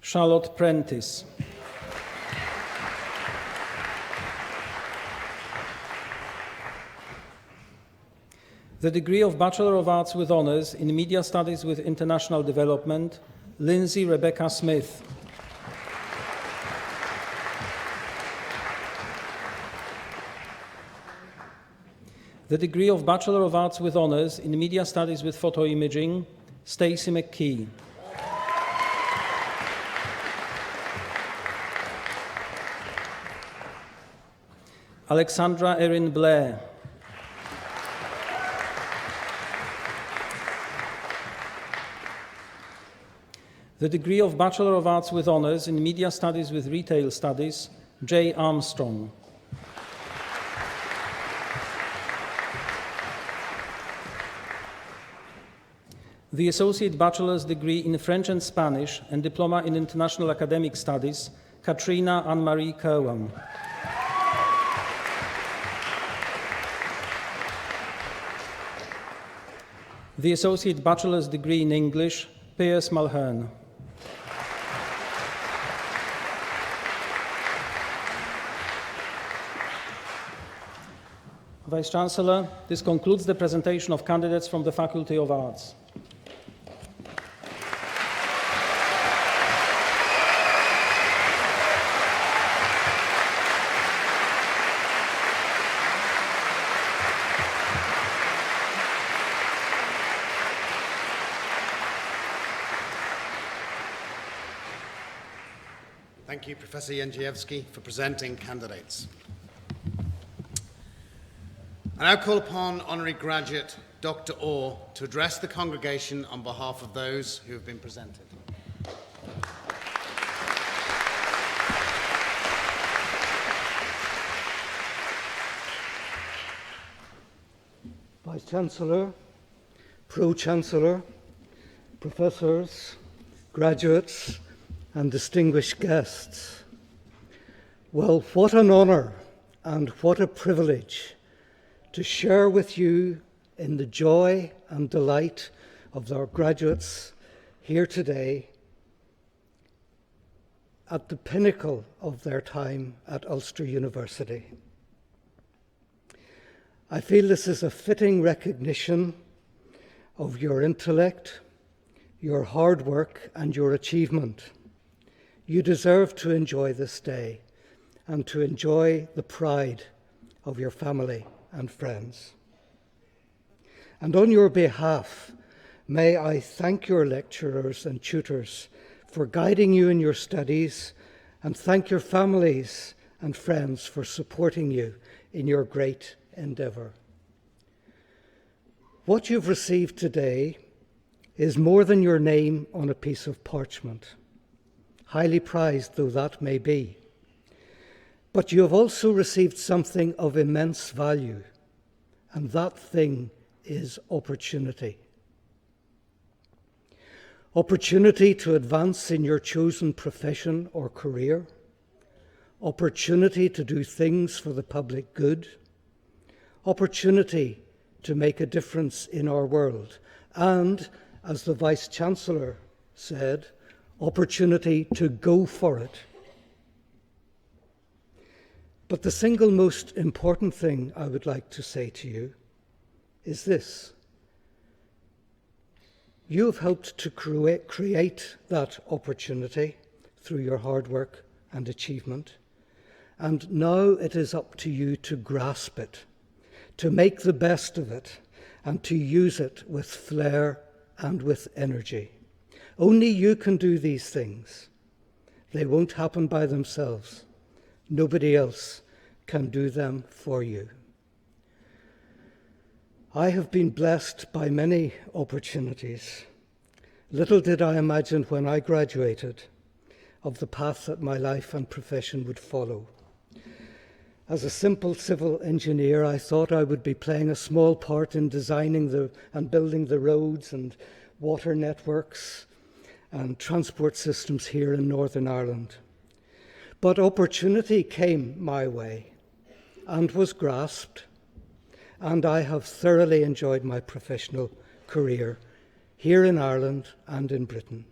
Charlotte Prentice, the degree of Bachelor of Arts with Honours in Media Studies with International Development, Lindsay Rebecca Smith, the degree of Bachelor of Arts with Honours in Media Studies with Photoimaging, Stacey McKee, Alexandra Erin Blair, the degree of Bachelor of Arts with Honours in Media Studies with Retail Studies, Jay Armstrong, the Associate Bachelor's degree in French and Spanish and Diploma in International Academic Studies, Katrina Anne-Marie Kerwan, the Associate Bachelor's degree in English, Piers Mulhern. Vice-Chancellor, this concludes the presentation of candidates from the Faculty of Arts. Thank you, Professor Jędrzejewski, for presenting candidates. I now call upon Honorary Graduate Dr. Orr to address the congregation on behalf of those who have been presented. Vice-Chancellor, Pro-Chancellor, professors, graduates, and distinguished guests. Well, what an honour and what a privilege to share with you in the joy and delight of our graduates here today at the pinnacle of their time at Ulster University. I feel this is a fitting recognition of your intellect, your hard work, and your achievement. You deserve to enjoy this day and to enjoy the pride of your family and friends. And on your behalf, may I thank your lecturers and tutors for guiding you in your studies, and thank your families and friends for supporting you in your great endeavour. What you've received today is more than your name on a piece of parchment, highly prized though that may be. But you have also received something of immense value, and that thing is opportunity. Opportunity to advance in your chosen profession or career, opportunity to do things for the public good, opportunity to make a difference in our world, and, as the Vice-Chancellor said, opportunity to go for it. But the single most important thing I would like to say to you is this. You have helped to create that opportunity through your hard work and achievement, and now it is up to you to grasp it, to make the best of it, and to use it with flair and with energy. Only you can do these things. They won't happen by themselves. Nobody else can do them for you. I have been blessed by many opportunities. Little did I imagine when I graduated of the path that my life and profession would follow. As a simple civil engineer, I thought I would be playing a small part in designing and building the roads and water networks and transport systems here in Northern Ireland. But opportunity came my way and was grasped, and I have thoroughly enjoyed my professional career here in Ireland and in Britain.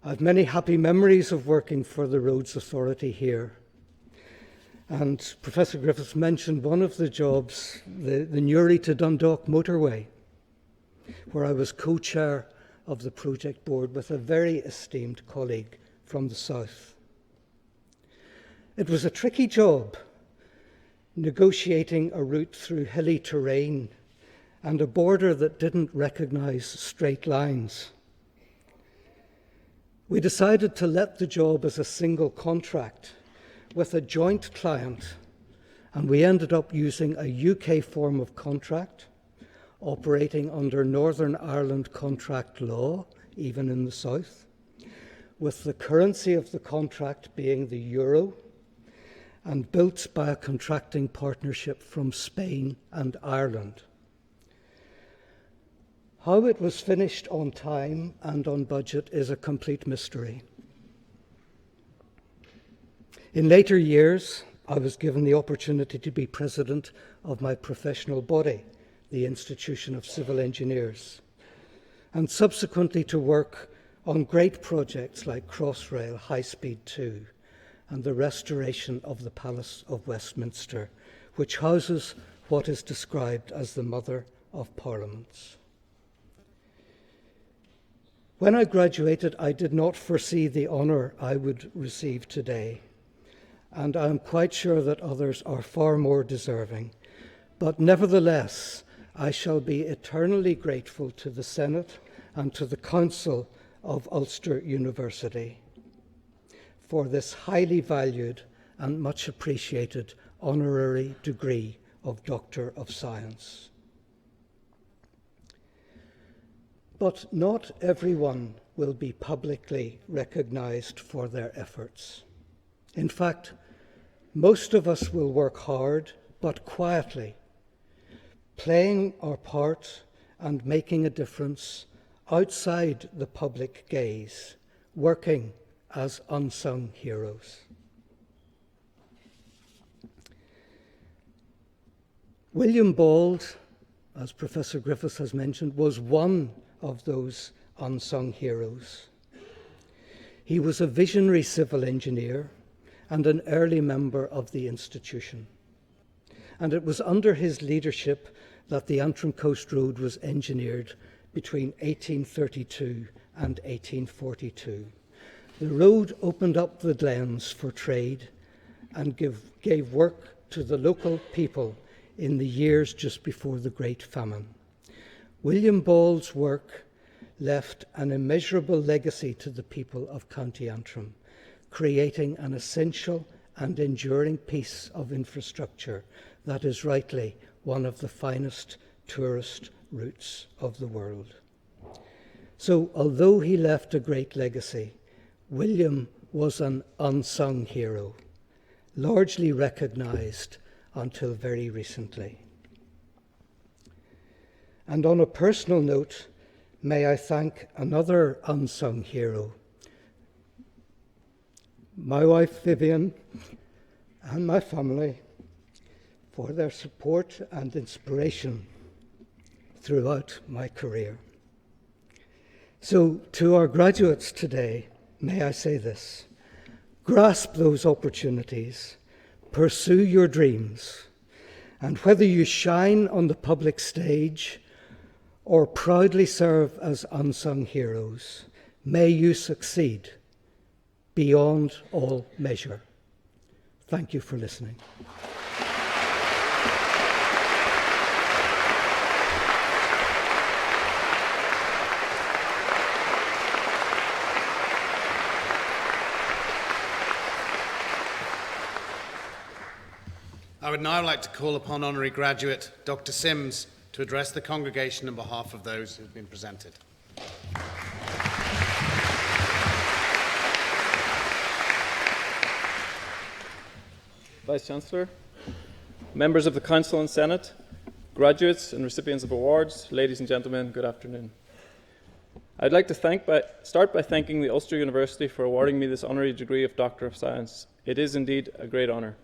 I have many happy memories of working for the Roads Authority here. And Professor Griffiths mentioned one of the jobs, the Newry to Dundalk motorway, where I was co-chair of the project board with a very esteemed colleague from the south. It was a tricky job, negotiating a route through hilly terrain and a border that didn't recognise straight lines. We decided to let the job as a single contract with a joint client, and we ended up using a UK form of contract, operating under Northern Ireland contract law, even in the south, with the currency of the contract being the euro, and built by a contracting partnership from Spain and Ireland. How it was finished on time and on budget is a complete mystery. In later years, I was given the opportunity to be president of my professional body, the Institution of Civil Engineers, and subsequently to work on great projects like Crossrail High Speed 2 and the restoration of the Palace of Westminster, which houses what is described as the Mother of Parliaments. When I graduated, I did not foresee the honour I would receive today, and I am quite sure that others are far more deserving. But nevertheless, I shall be eternally grateful to the Senate and to the Council of Ulster University for this highly valued and much appreciated honorary degree of Doctor of Science. But not everyone will be publicly recognised for their efforts. In fact, most of us will work hard, but quietly, playing our part and making a difference outside the public gaze, working as unsung heroes. William Bald, as Professor Griffiths has mentioned, was one of those unsung heroes. He was a visionary civil engineer and an early member of the institution. And it was under his leadership that the Antrim Coast Road was engineered between 1832 and 1842. The road opened up the glens for trade and gave work to the local people in the years just before the Great Famine. William Bald's work left an immeasurable legacy to the people of County Antrim, creating an essential and enduring piece of infrastructure that is rightly one of the finest tourist routes of the world. So, although he left a great legacy, William was an unsung hero, largely recognised until very recently. And on a personal note, may I thank another unsung hero, my wife Vivian and my family, for their support and inspiration throughout my career. So, to our graduates today, may I say this: grasp those opportunities, pursue your dreams, and whether you shine on the public stage or proudly serve as unsung heroes, may you succeed beyond all measure. Thank you for listening. I would now like to call upon Honorary Graduate Dr. Sims to address the congregation on behalf of those who have been presented. Vice-Chancellor, members of the Council and Senate, graduates and recipients of awards, ladies and gentlemen, good afternoon. I'd like to start by thanking the Ulster University for awarding me this honorary degree of Doctor of Science. It is indeed a great honour.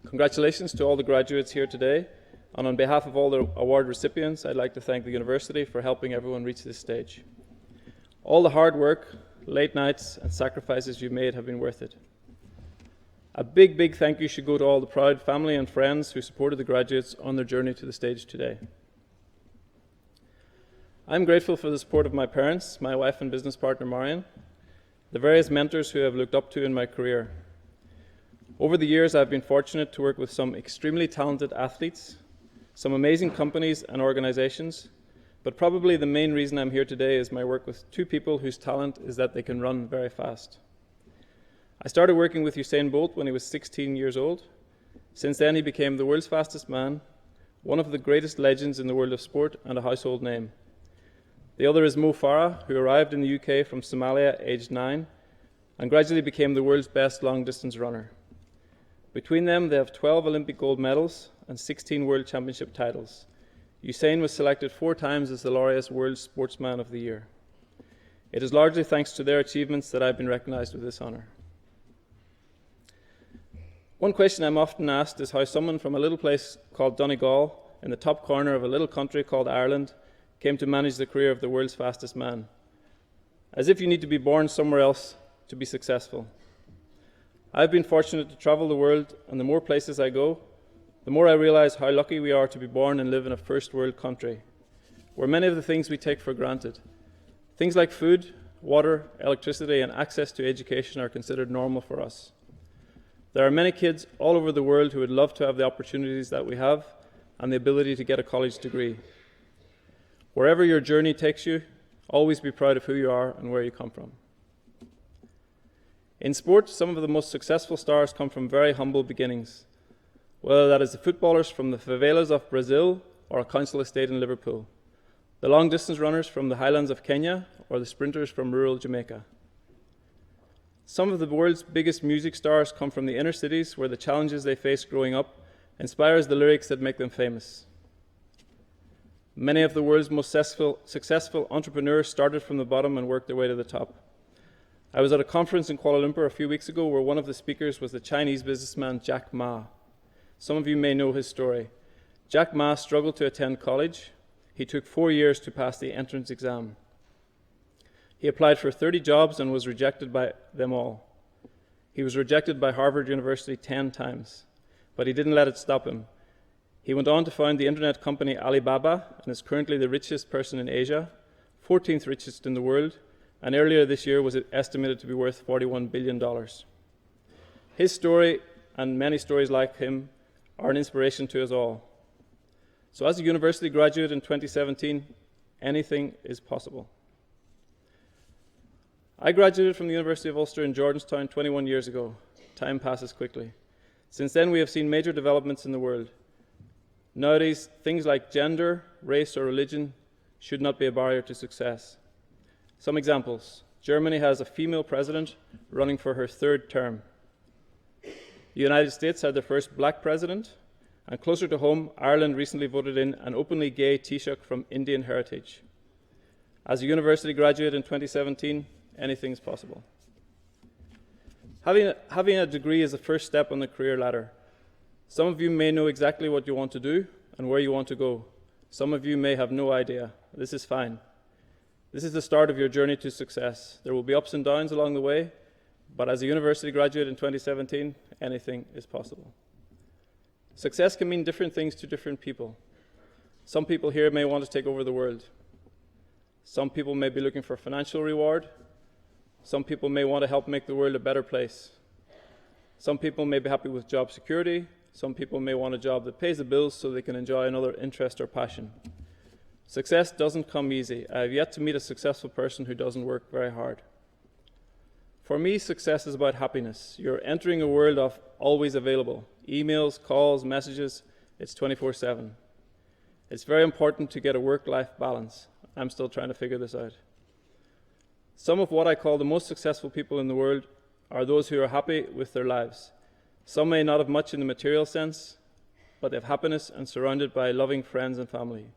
Congratulations to all the graduates here today, and on behalf of all the award recipients, I'd like to thank the University for helping everyone reach this stage. All the hard work, late nights, and sacrifices you've made have been worth it. A big thank you should go to all the proud family and friends who supported the graduates on their journey to the stage today. I'm grateful for the support of my parents, my wife and business partner Marion, the various mentors who I have looked up to in my career. Over the years, I've been fortunate to work with some extremely talented athletes, some amazing companies and organizations, but probably the main reason I'm here today is my work with two people whose talent is that they can run very fast. I started working with Usain Bolt when he was 16 years old. Since then, he became the world's fastest man, one of the greatest legends in the world of sport and a household name. The other is Mo Farah, who arrived in the UK from Somalia aged 9 and gradually became the world's best long-distance runner. Between them, they have 12 Olympic gold medals and 16 World Championship titles. Usain was selected 4 times as the Laureate World Sportsman of the Year. It is largely thanks to their achievements that I've been recognised with this honour. One question I'm often asked is how someone from a little place called Donegal, in the top corner of a little country called Ireland, came to manage the career of the world's fastest man. As if you need to be born somewhere else to be successful. I've been fortunate to travel the world, and the more places I go, the more I realise how lucky we are to be born and live in a first world country, where many of the things we take for granted, things like food, water, electricity, and access to education are considered normal for us. There are many kids all over the world who would love to have the opportunities that we have and the ability to get a college degree. Wherever your journey takes you, always be proud of who you are and where you come from. In sport, some of the most successful stars come from very humble beginnings, whether that is the footballers from the favelas of Brazil or a council estate in Liverpool, the long-distance runners from the highlands of Kenya or the sprinters from rural Jamaica. Some of the world's biggest music stars come from the inner cities where the challenges they face growing up inspires the lyrics that make them famous. Many of the world's most successful entrepreneurs started from the bottom and worked their way to the top. I was at a conference in Kuala Lumpur a few weeks ago where one of the speakers was the Chinese businessman Jack Ma. Some of you may know his story. Jack Ma struggled to attend college. He took 4 years to pass the entrance exam. He applied for 30 jobs and was rejected by them all. He was rejected by Harvard University 10 times, but he didn't let it stop him. He went on to found the internet company Alibaba and is currently the richest person in Asia, 14th richest in the world, and earlier this year was estimated to be worth $41 billion. His story, and many stories like him, are an inspiration to us all. So as a university graduate in 2017, anything is possible. I graduated from the University of Ulster in Jordanstown 21 years ago. Time passes quickly. Since then, we have seen major developments in the world. Nowadays, things like gender, race, or religion should not be a barrier to success. Some examples. Germany has a female president running for her 3rd term. The United States had their first black president, and closer to home, Ireland recently voted in an openly gay Taoiseach from Indian heritage. As a university graduate in 2017, anything's possible. Having a degree is the first step on the career ladder. Some of you may know exactly what you want to do and where you want to go. Some of you may have no idea. This is fine. This is the start of your journey to success. There will be ups and downs along the way, but as a university graduate in 2017, anything is possible. Success can mean different things to different people. Some people here may want to take over the world. Some people may be looking for financial reward. Some people may want to help make the world a better place. Some people may be happy with job security. Some people may want a job that pays the bills so they can enjoy another interest or passion. Success doesn't come easy. I have yet to meet a successful person who doesn't work very hard. For me, success is about happiness. You're entering a world of always available. Emails, calls, messages, it's 24/7. It's very important to get a work-life balance. I'm still trying to figure this out. Some of what I call the most successful people in the world are those who are happy with their lives. Some may not have much in the material sense, but they have happiness and surrounded by loving friends and family.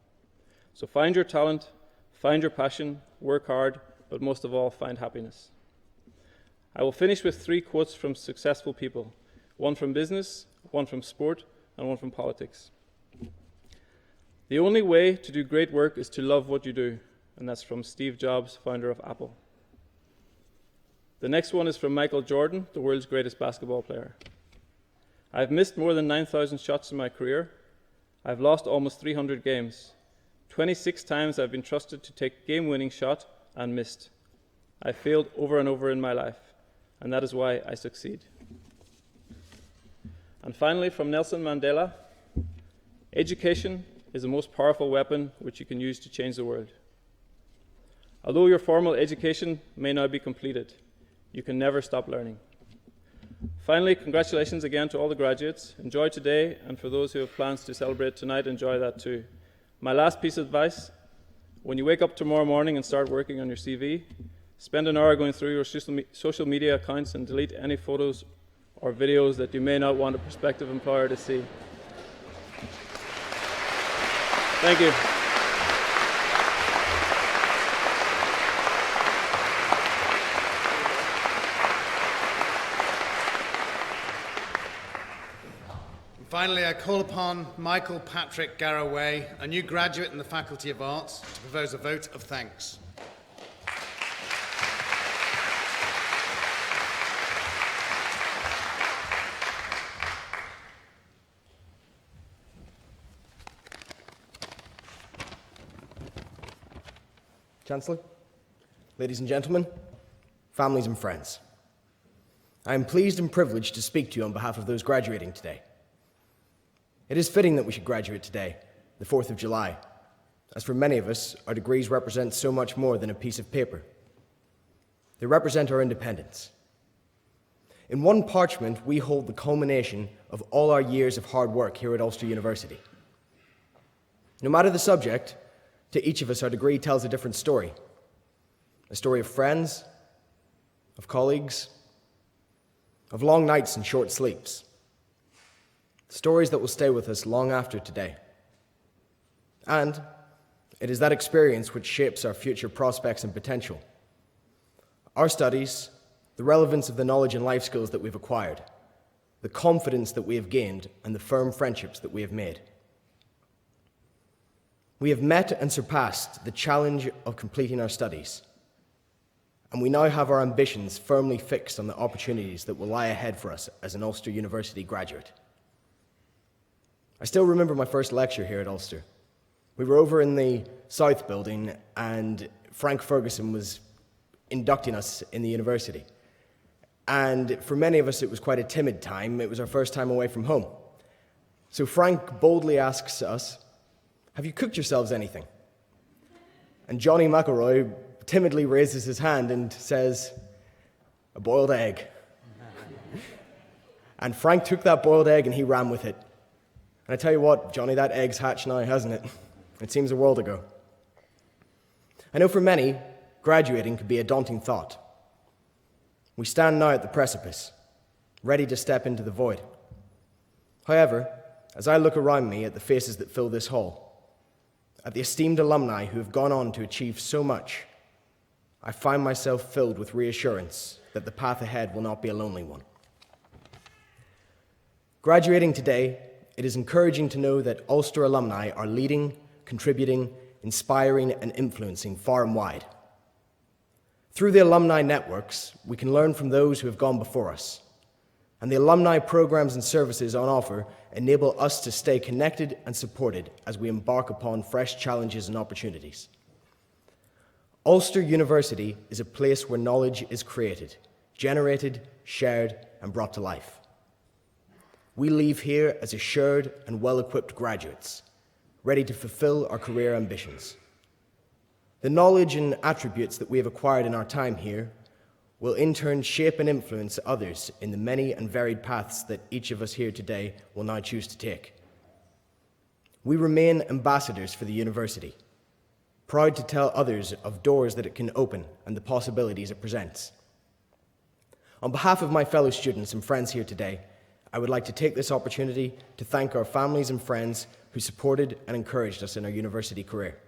So find your talent, find your passion, work hard, but most of all, find happiness. I will finish with 3 quotes from successful people, one from business, one from sport, and one from politics. The only way to do great work is to love what you do, and that's from Steve Jobs, founder of Apple. The next one is from Michael Jordan, the world's greatest basketball player. I've missed more than 9,000 shots in my career. I've lost almost 300 games. 26 times I've been trusted to take a game-winning shot and missed. I failed over and over in my life, and that is why I succeed. And finally, from Nelson Mandela, education is the most powerful weapon which you can use to change the world. Although your formal education may now be completed, you can never stop learning. Finally, congratulations again to all the graduates. Enjoy today, and for those who have plans to celebrate tonight, enjoy that too. My last piece of advice, when you wake up tomorrow morning and start working on your CV, spend an hour going through your social media accounts and delete any photos or videos that you may not want a prospective employer to see. Thank you. Finally, I call upon Michael Patrick Garraway, a new graduate in the Faculty of Arts, to propose a vote of thanks. Chancellor, ladies and gentlemen, families and friends, I am pleased and privileged to speak to you on behalf of those graduating today. It is fitting that we should graduate today, the 4th of July, as for many of us, our degrees represent so much more than a piece of paper. They represent our independence. In one parchment, we hold the culmination of all our years of hard work here at Ulster University. No matter the subject, to each of us, our degree tells a different story. A story of friends, of colleagues, of long nights and short sleeps. Stories that will stay with us long after today. And it is that experience which shapes our future prospects and potential. Our studies, the relevance of the knowledge and life skills that we've acquired, the confidence that we have gained, and the firm friendships that we have made. We have met and surpassed the challenge of completing our studies, and we now have our ambitions firmly fixed on the opportunities that will lie ahead for us as an Ulster University graduate. I still remember my first lecture here at Ulster. We were over in the South building, and Frank Ferguson was inducting us in the university. And for many of us, it was quite a timid time. It was our first time away from home. So Frank boldly asks us, "Have you cooked yourselves anything?" And Johnny McElroy timidly raises his hand and says, "A boiled egg." And Frank took that boiled egg and he ran with it. And I tell you what, Johnny, that egg's hatched now, hasn't it? It seems a world ago. I know for many, graduating could be a daunting thought. We stand now at the precipice, ready to step into the void. However, as I look around me at the faces that fill this hall, at the esteemed alumni who have gone on to achieve so much, I find myself filled with reassurance that the path ahead will not be a lonely one. Graduating today, it is encouraging to know that Ulster alumni are leading, contributing, inspiring, and influencing far and wide. Through the alumni networks, we can learn from those who have gone before us, and the alumni programs and services on offer enable us to stay connected and supported as we embark upon fresh challenges and opportunities. Ulster University is a place where knowledge is created, generated, shared, and brought to life. We leave here as assured and well-equipped graduates, ready to fulfill our career ambitions. The knowledge and attributes that we have acquired in our time here will in turn shape and influence others in the many and varied paths that each of us here today will now choose to take. We remain ambassadors for the university, proud to tell others of doors that it can open and the possibilities it presents. On behalf of my fellow students and friends here today, I would like to take this opportunity to thank our families and friends who supported and encouraged us in our university career.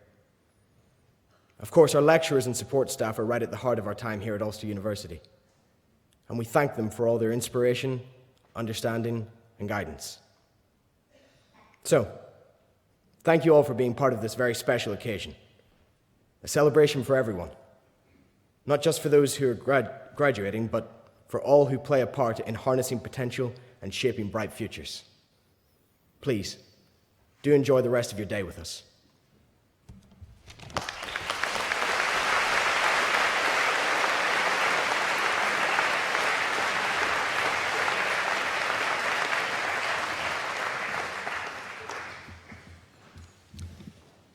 Of course, our lecturers and support staff are right at the heart of our time here at Ulster University, and we thank them for all their inspiration, understanding, and guidance. So, thank you all for being part of this very special occasion, a celebration for everyone, not just for those who are graduating, but for all who play a part in harnessing potential and shaping bright futures. Please, do enjoy the rest of your day with us.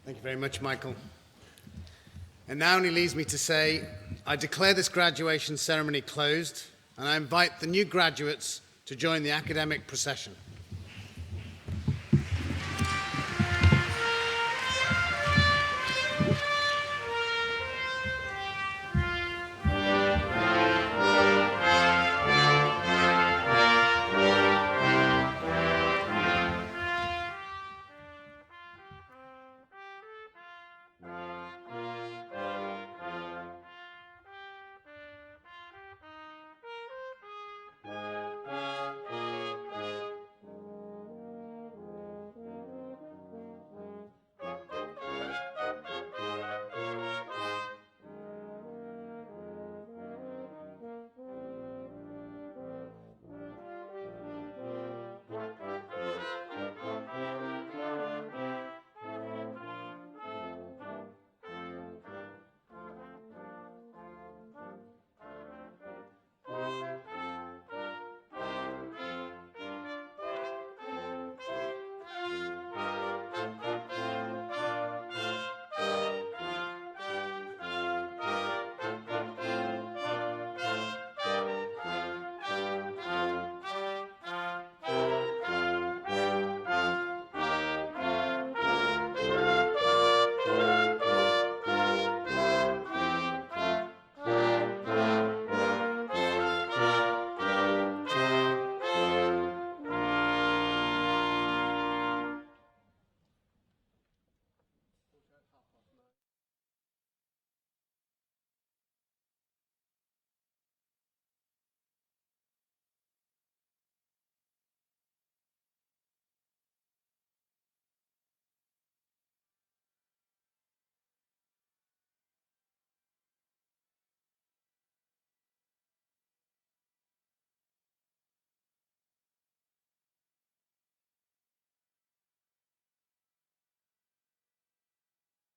Thank you very much, Michael. And now only leaves me to say, I declare this graduation ceremony closed, and I invite the new graduates to join the academic procession.